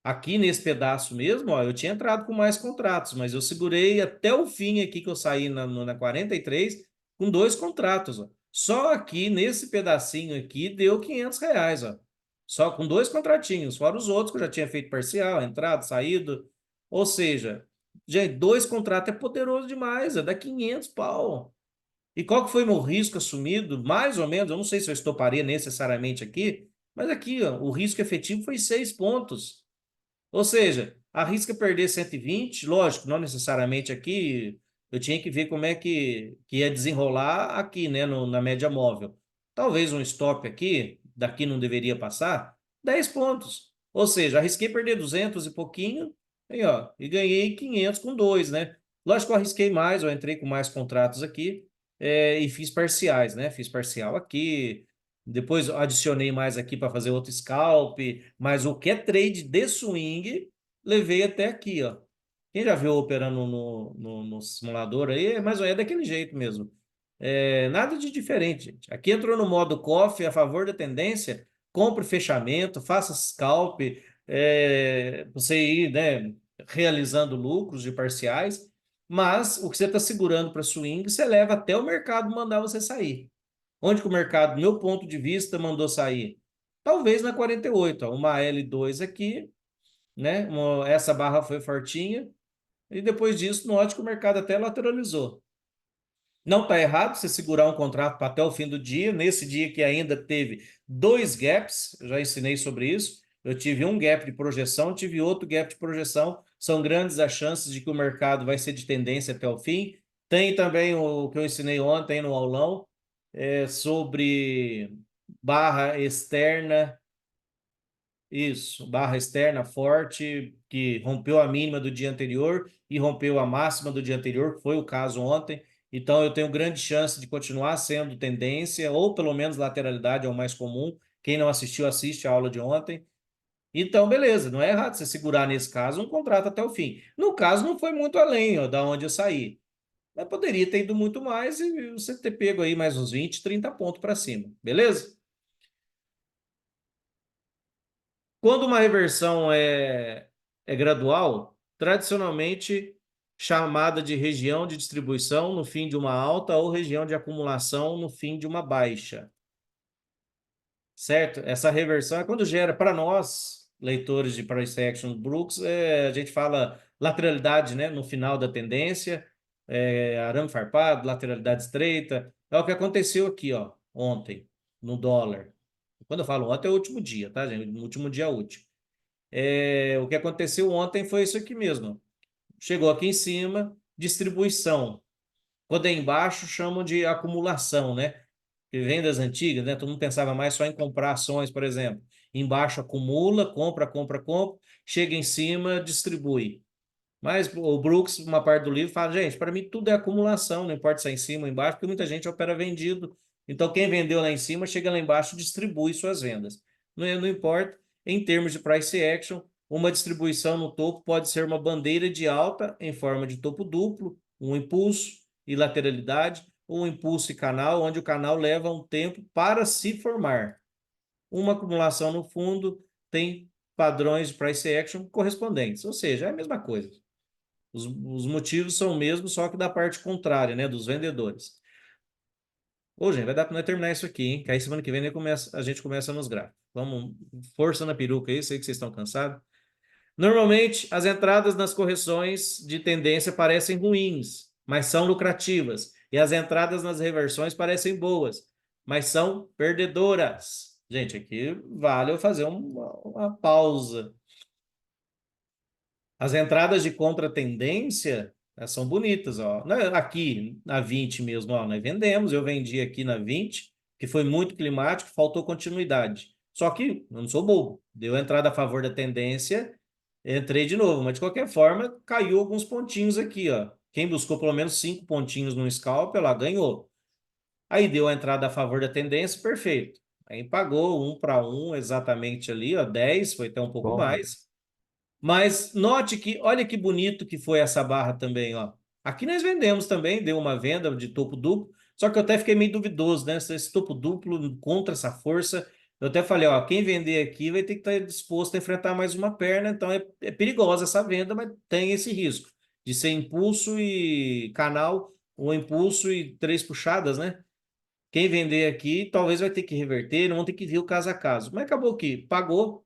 Aqui nesse pedaço mesmo, ó, eu tinha entrado com mais contratos, mas eu segurei até o fim aqui que eu saí na 43 com dois contratos, ó. Só aqui nesse pedacinho aqui deu R$ 500, ó. Só com dois contratinhos, fora os outros que eu já tinha feito parcial, entrado, saído. Ou seja, gente, dois contratos é poderoso demais, dá 500 pau. E qual que foi meu risco assumido? Mais ou menos, eu não sei se eu estoparia necessariamente aqui, mas aqui, ó, o risco efetivo foi 6 pontos. Ou seja, arrisca perder 120, lógico, não necessariamente aqui, eu tinha que ver como é que ia desenrolar aqui, né, na média móvel. Talvez um stop aqui, daqui não deveria passar, 10 pontos. Ou seja, arrisquei perder 200 e pouquinho, aí, ó, e ganhei 500 com dois, né? Lógico que eu arrisquei mais, eu entrei com mais contratos aqui, e fiz parciais, né? Fiz parcial aqui, Depois adicionei mais aqui para fazer outro scalp, mas o que é trade de swing, levei até aqui, ó. Quem já viu operando no simulador aí, é mais ou menos daquele jeito mesmo. Nada de diferente, gente. Aqui entrou no modo coffee, a favor da tendência, compre fechamento, faça scalp, você ir, né, realizando lucros de parciais, mas o que você está segurando para swing, você leva até o mercado mandar você sair. Onde que o mercado, do meu ponto de vista, mandou sair? Talvez na 48, ó, uma L2 aqui, né? Essa barra foi fortinha, e depois disso, note que o mercado até lateralizou. Não está errado você segurar um contrato até o fim do dia, nesse dia que ainda teve dois gaps, eu já ensinei sobre isso. Eu tive um gap de projeção, tive outro gap de projeção. São grandes as chances de que o mercado vai ser de tendência até o fim. Tem também o que eu ensinei ontem no aulão, sobre barra externa. Isso, barra externa forte, que rompeu a mínima do dia anterior e rompeu a máxima do dia anterior, que foi o caso ontem. Então, eu tenho grande chance de continuar sendo tendência, ou pelo menos lateralidade é o mais comum. Quem não assistiu, assiste a aula de ontem. Então, beleza, não é errado você segurar nesse caso um contrato até o fim. No caso, não foi muito além, ó, da onde eu saí. Mas poderia ter ido muito mais e você ter pego aí mais uns 20, 30 pontos para cima, beleza? Quando uma reversão é gradual, tradicionalmente chamada de região de distribuição no fim de uma alta ou região de acumulação no fim de uma baixa. Certo? Essa reversão é quando gera, para nós, leitores de price action Brooks, a gente fala lateralidade, né, no final da tendência, arame farpado, lateralidade estreita. É o que aconteceu aqui, ó, ontem, no dólar. Quando eu falo ontem, é o último dia, tá, gente? No último dia útil. O que aconteceu ontem foi isso aqui mesmo. Chegou aqui em cima, distribuição. Quando é embaixo, chamam de acumulação, né? Que vem das antigas, né? Todo mundo pensava mais só em comprar ações, por exemplo. Embaixo acumula, compra, compra, compra, chega em cima, distribui. Mas o Brooks, uma parte do livro, fala, gente, para mim tudo é acumulação, não importa se é em cima ou embaixo, porque muita gente opera vendido. Então, quem vendeu lá em cima, chega lá embaixo, distribui suas vendas. Não importa, em termos de price action, uma distribuição no topo pode ser uma bandeira de alta em forma de topo duplo, um impulso e lateralidade, ou um impulso e canal, onde o canal leva um tempo para se formar. Uma acumulação no fundo tem padrões de price action correspondentes, ou seja, é a mesma coisa. Os motivos são os mesmos, só que da parte contrária, né? Dos vendedores. Ô, gente, vai dar para nós terminar isso aqui, hein? Que aí semana que vem a gente começa nos gráficos. Vamos, força na peruca aí, sei que vocês estão cansados. Normalmente, as entradas nas correções de tendência parecem ruins, mas são lucrativas. E as entradas nas reversões parecem boas, mas são perdedoras. Gente, aqui vale eu fazer uma pausa. As entradas de contra-tendência são bonitas, ó. Aqui na 20 mesmo, ó, nós vendemos. Eu vendi aqui na 20, que foi muito climático, faltou continuidade. Só que eu não sou bobo. Deu entrada a favor da tendência, entrei de novo, mas de qualquer forma, caiu alguns pontinhos aqui, ó. Quem buscou pelo menos 5 pontinhos no scalp, ela ganhou. Aí deu a entrada a favor da tendência, perfeito. Aí pagou 1 para 1 exatamente ali, ó, 10, foi até um pouco Bom, mais. Mas note que, olha que bonito que foi essa barra também, ó. Aqui nós vendemos também, deu uma venda de topo duplo, só que eu até fiquei meio duvidoso, né? Esse topo duplo contra essa força. Eu até falei, ó, quem vender aqui vai ter que estar disposto a enfrentar mais uma perna, então é perigosa essa venda, mas tem esse risco de ser impulso e canal, ou impulso e 3 puxadas, né? Quem vender aqui talvez vai ter que reverter, não vão ter que ver o caso a caso. Mas acabou que pagou,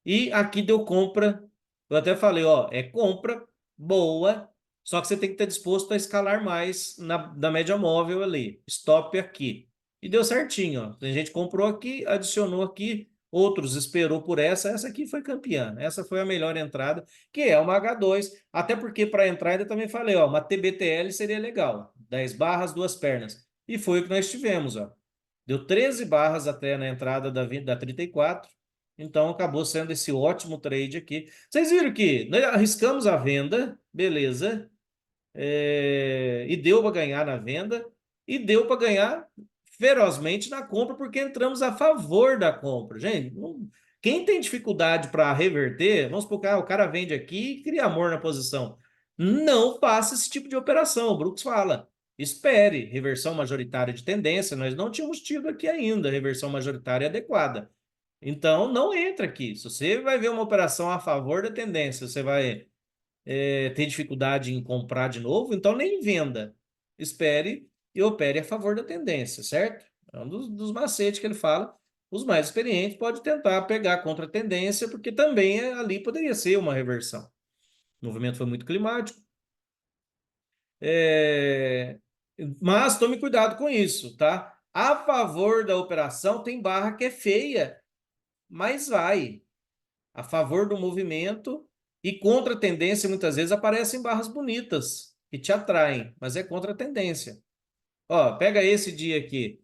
e aqui deu compra. Eu até falei, ó, é compra boa, só que você tem que estar disposto a escalar mais na média móvel ali. Stop aqui. E deu certinho, ó. Tem gente que comprou aqui, adicionou aqui, outros esperou por essa aqui foi campeã. Essa foi a melhor entrada, que é uma H2. Até porque para entrar ainda também falei, ó, uma TBTL seria legal. 10 barras, duas pernas. E foi o que nós tivemos, ó. Deu 13 barras até na entrada da 34. Então, acabou sendo esse ótimo trade aqui. Vocês viram que nós arriscamos a venda, beleza, e deu para ganhar na venda, e deu para ganhar ferozmente na compra porque entramos a favor da compra. Gente, quem tem dificuldade para reverter, vamos supor que o cara vende aqui e cria amor na posição. Não faça esse tipo de operação. O Brooks fala, espere, reversão majoritária de tendência. Nós não tínhamos tido aqui ainda reversão majoritária adequada. Então, não entra aqui. Se você vai ver uma operação a favor da tendência, você vai ter dificuldade em comprar de novo, então nem venda. Espere e opere a favor da tendência, certo? É um dos macetes que ele fala. Os mais experientes podem tentar pegar contra a tendência, porque também ali poderia ser uma reversão. O movimento foi muito climático. Mas tome cuidado com isso, tá? A favor da operação tem barra que é feia, mas vai. A favor do movimento e contra a tendência, muitas vezes aparecem barras bonitas que te atraem, mas é contra a tendência. Ó, pega esse dia aqui.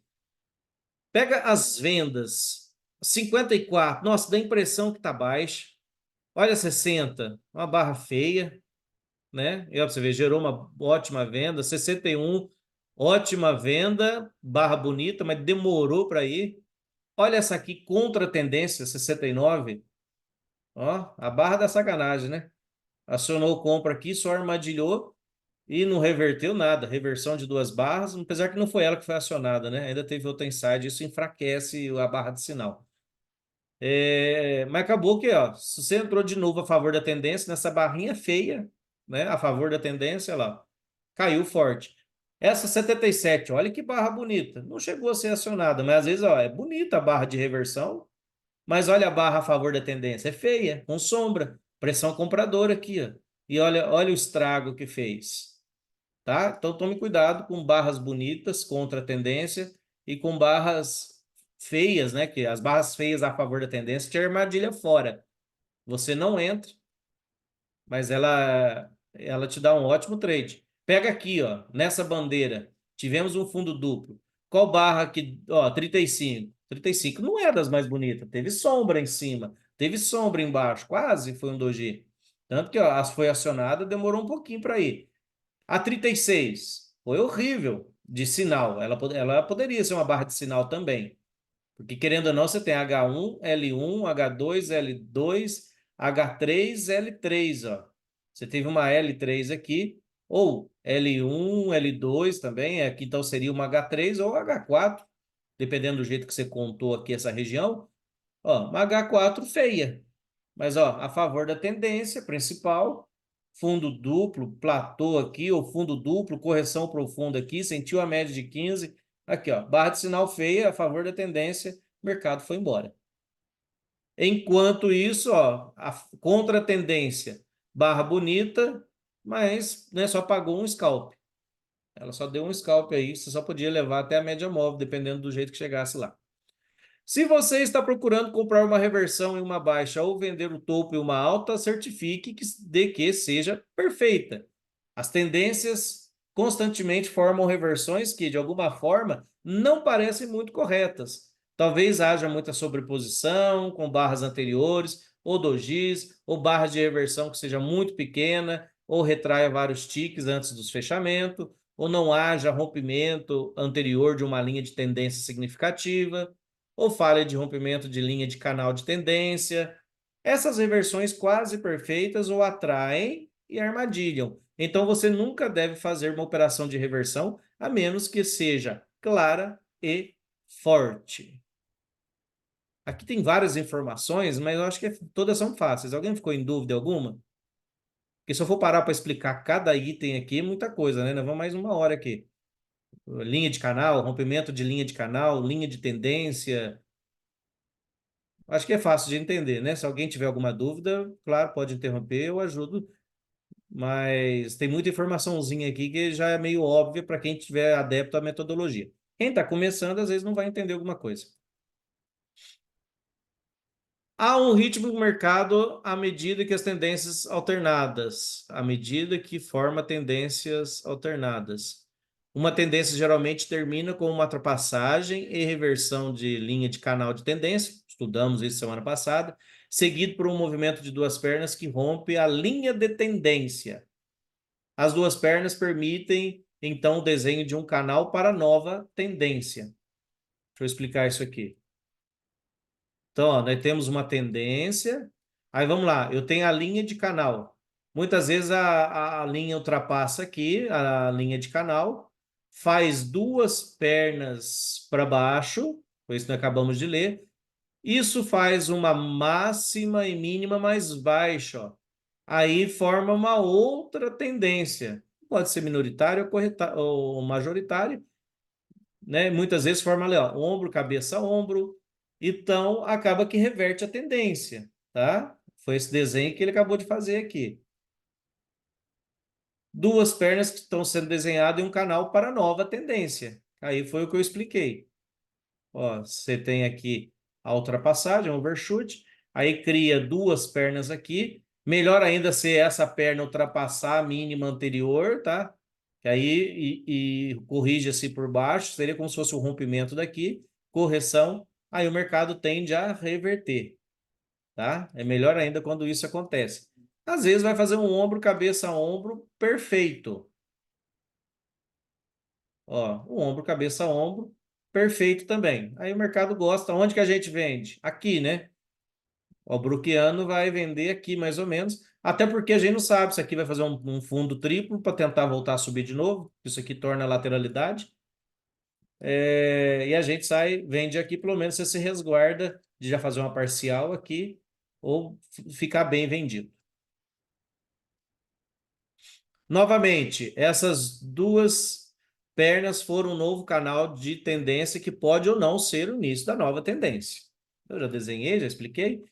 Pega as vendas. 54. Nossa, dá a impressão que tá baixa. Olha 60. Uma barra feia, né? E ó, pra você ver, gerou uma ótima venda. 61. Ótima venda, barra bonita, mas demorou para ir. Olha essa aqui, contra a tendência, 69. Ó, a barra da sacanagem, né? Acionou compra aqui, só armadilhou e não reverteu nada. Reversão de 2 barras, apesar que não foi ela que foi acionada, né? Ainda teve outra inside, isso enfraquece a barra de sinal. Mas acabou que, ó, se você entrou de novo a favor da tendência, nessa barrinha feia, né? A favor da tendência, lá, caiu forte. Essa 77, olha que barra bonita. Não chegou a ser acionada, mas às vezes, ó, é bonita a barra de reversão, mas olha a barra a favor da tendência, é feia, com sombra, pressão compradora aqui, ó. E olha o estrago que fez, tá? Então tome cuidado com barras bonitas contra a tendência e com barras feias, né? Que as barras feias a favor da tendência te armadilha fora. Você não entra, mas ela te dá um ótimo trade. Pega aqui, ó, nessa bandeira, tivemos um fundo duplo. Qual barra aqui? Ó, 35. 35 não é das mais bonitas. Teve sombra em cima, teve sombra embaixo, quase foi um doji. Tanto que ó, foi acionada, demorou um pouquinho para ir. A 36 foi horrível de sinal. Ela poderia ser uma barra de sinal também. Porque, querendo ou não, você tem H1, L1, H2, L2, H3, L3, ó. Você teve uma L3 aqui, ou L1, L2 também, aqui então seria uma H3 ou H4, dependendo do jeito que você contou aqui essa região. Ó, uma H4 feia, mas ó, a favor da tendência principal, fundo duplo, platô aqui, ou fundo duplo, correção profunda aqui, sentiu a média de 15, aqui ó, barra de sinal feia, a favor da tendência, o mercado foi embora. Enquanto isso, ó, contra a tendência, barra bonita, mas né, só pagou um scalp. Ela só deu um scalp aí, você só podia levar até a média móvel, dependendo do jeito que chegasse lá. Se você está procurando comprar uma reversão em uma baixa ou vender o topo em uma alta, certifique de que seja perfeita. As tendências constantemente formam reversões que, de alguma forma, não parecem muito corretas. Talvez haja muita sobreposição com barras anteriores, ou dojis, ou barras de reversão que seja muito pequena, ou retraia vários ticks antes dos fechamentos, ou não haja rompimento anterior de uma linha de tendência significativa, ou falha de rompimento de linha de canal de tendência. Essas reversões quase perfeitas ou atraem e armadilham. Então, você nunca deve fazer uma operação de reversão, a menos que seja clara e forte. Aqui tem várias informações, mas eu acho que todas são fáceis. Alguém ficou em dúvida alguma? Porque se eu for parar para explicar cada item aqui, é muita coisa, né? Nós vamos mais 1 hora aqui. Linha de canal, rompimento de linha de canal, linha de tendência. Acho que é fácil de entender, né? Se alguém tiver alguma dúvida, claro, pode interromper, eu ajudo. Mas tem muita informaçãozinha aqui que já é meio óbvia para quem tiver adepto à metodologia. Quem está começando, às vezes, não vai entender alguma coisa. Há um ritmo do mercado à medida que as tendências alternadas, à medida que forma tendências alternadas. Uma tendência geralmente termina com uma ultrapassagem e reversão de linha de canal de tendência, estudamos isso semana passada, seguido por um movimento de 2 pernas que rompe a linha de tendência. As 2 pernas permitem, então, o desenho de um canal para nova tendência. Deixa eu explicar isso aqui. Então, ó, nós temos uma tendência. Aí vamos lá, eu tenho a linha de canal. Muitas vezes a linha ultrapassa aqui, a linha de canal, faz duas pernas para baixo, foi isso que nós acabamos de ler. Isso faz uma máxima e mínima mais baixa, ó. Aí forma uma outra tendência. Pode ser minoritária ou majoritária, né? Muitas vezes forma ali, ó, ombro, cabeça, ombro. Então, acaba que reverte a tendência, tá? Foi esse desenho que ele acabou de fazer aqui. Duas pernas que estão sendo desenhadas em um canal para nova tendência. Aí foi o que eu expliquei. Ó, você tem aqui a ultrapassagem, overshoot. Aí cria duas pernas aqui. Melhor ainda se essa perna ultrapassar a mínima anterior, tá? Que aí e corrige-se por baixo. Seria como se fosse o rompimento daqui. Correção. Aí o mercado tende a reverter, tá? É melhor ainda quando isso acontece. Às vezes vai fazer um ombro, cabeça, ombro perfeito. Ó, o ombro, cabeça, ombro, perfeito também. Aí o mercado gosta. Onde que a gente vende? Aqui, né? O Bruquiano vai vender aqui mais ou menos. Até porque a gente não sabe se aqui vai fazer um fundo triplo para tentar voltar a subir de novo. Isso aqui torna lateralidade. E a gente sai, vende aqui, pelo menos você se resguarda de já fazer uma parcial aqui ou ficar bem vendido. Novamente, essas duas pernas foram um novo canal de tendência que pode ou não ser o início da nova tendência. Eu já desenhei, já expliquei.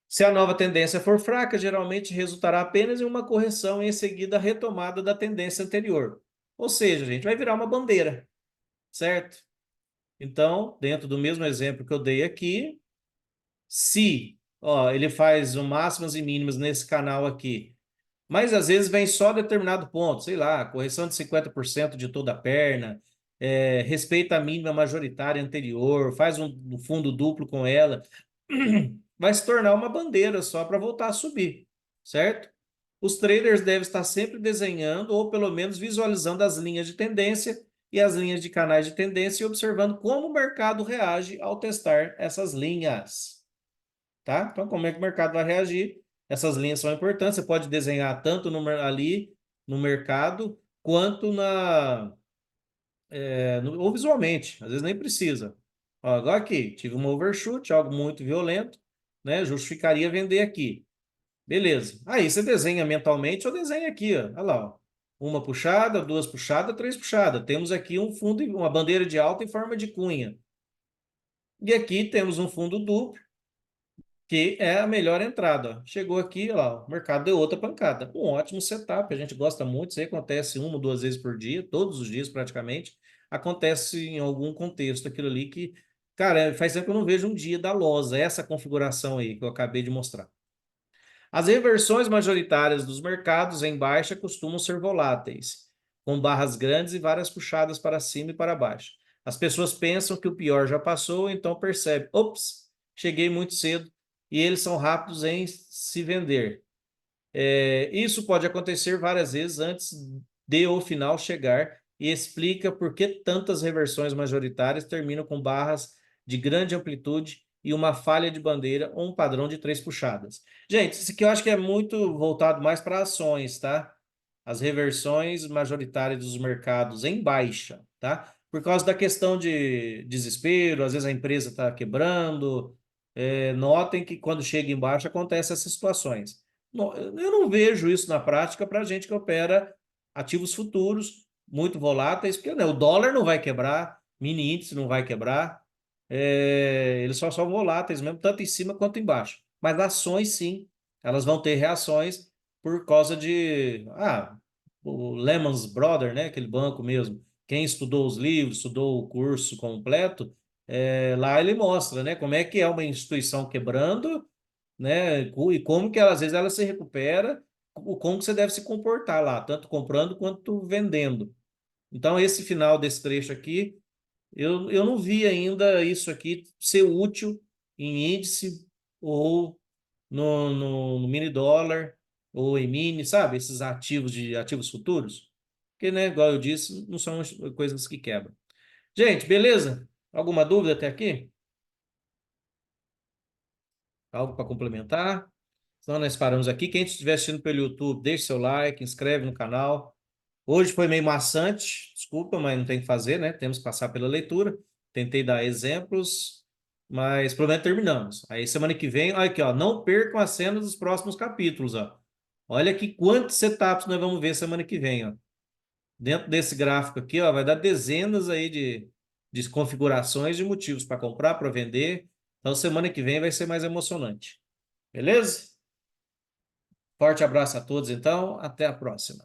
Se a nova tendência for fraca, geralmente resultará apenas em uma correção e em seguida a retomada da tendência anterior. Ou seja, a gente vai virar uma bandeira, certo? Então, dentro do mesmo exemplo que eu dei aqui, se ele faz o máximas e mínimas nesse canal aqui, mas às vezes vem só determinado ponto, sei lá, correção de 50% de toda a perna, respeita a mínima majoritária anterior, faz um fundo duplo com ela, vai se tornar uma bandeira só para voltar a subir, certo? Os traders devem estar sempre desenhando ou pelo menos visualizando as linhas de tendência e as linhas de canais de tendência e observando como o mercado reage ao testar essas linhas, tá? Então, como é que o mercado vai reagir? Essas linhas são importantes. Você pode desenhar tanto ali no mercado quanto ou visualmente. Às vezes nem precisa. Ó, agora aqui, tive um overshoot, algo muito violento, né? Justificaria vender aqui. Beleza. Aí você desenha mentalmente ou desenha aqui, ó. Olha lá, ó. Uma puxada, duas puxadas, três puxadas. Temos aqui um fundo, uma bandeira de alta em forma de cunha. E aqui temos um fundo duplo, que é a melhor entrada. Ó. Chegou aqui, ó, o mercado deu outra pancada. Um ótimo setup, a gente gosta muito, isso aí acontece uma ou duas vezes por dia, todos os dias praticamente. Acontece em algum contexto aquilo ali que, cara, faz tempo que eu não vejo um dia da losa, essa configuração aí que eu acabei de mostrar. As reversões majoritárias dos mercados em baixa costumam ser voláteis, com barras grandes e várias puxadas para cima e para baixo. As pessoas pensam que o pior já passou, então percebem, ops, cheguei muito cedo, e eles são rápidos em se vender. Isso pode acontecer várias vezes antes de o final chegar e explica por que tantas reversões majoritárias terminam com barras de grande amplitude e uma falha de bandeira ou um padrão de três puxadas. Gente, isso aqui eu acho que é muito voltado mais para ações, tá? As reversões majoritárias dos mercados em baixa, tá? Por causa da questão de desespero, às vezes a empresa está quebrando. Notem que quando chega em baixa acontecem essas situações. Eu não vejo isso na prática para gente que opera ativos futuros muito voláteis, porque né, o dólar não vai quebrar, mini índice não vai quebrar, eles só são voláteis mesmo, tanto em cima quanto embaixo. Mas ações, sim, elas vão ter reações por causa de o Lehman Brothers, né, aquele banco mesmo. Quem estudou os livros, estudou o curso completo, lá ele mostra, né, como é que é uma instituição quebrando, né? E como que ela, às vezes ela se recupera, como que você deve se comportar lá, tanto comprando quanto vendendo. Então, esse final desse trecho aqui, eu não vi ainda isso aqui ser útil em índice ou no mini dólar ou em mini, sabe? Esses ativos de ativos futuros. Porque, né, igual eu disse, não são coisas que quebram. Gente, beleza? Alguma dúvida até aqui? Algo para complementar? Então, nós paramos aqui. Quem estiver assistindo pelo YouTube, deixe seu like, inscreve no canal. Hoje foi meio maçante, desculpa, mas não tem o que fazer, né? Temos que passar pela leitura. Tentei dar exemplos, mas pelo menos terminamos. Aí semana que vem, olha aqui, ó, não percam as cenas dos próximos capítulos, ó. Olha aqui quantos setups nós vamos ver semana que vem, ó. Dentro desse gráfico aqui, ó, vai dar dezenas aí de configurações de motivos para comprar, para vender. Então, semana que vem vai ser mais emocionante. Beleza? Forte abraço a todos, então. Até a próxima.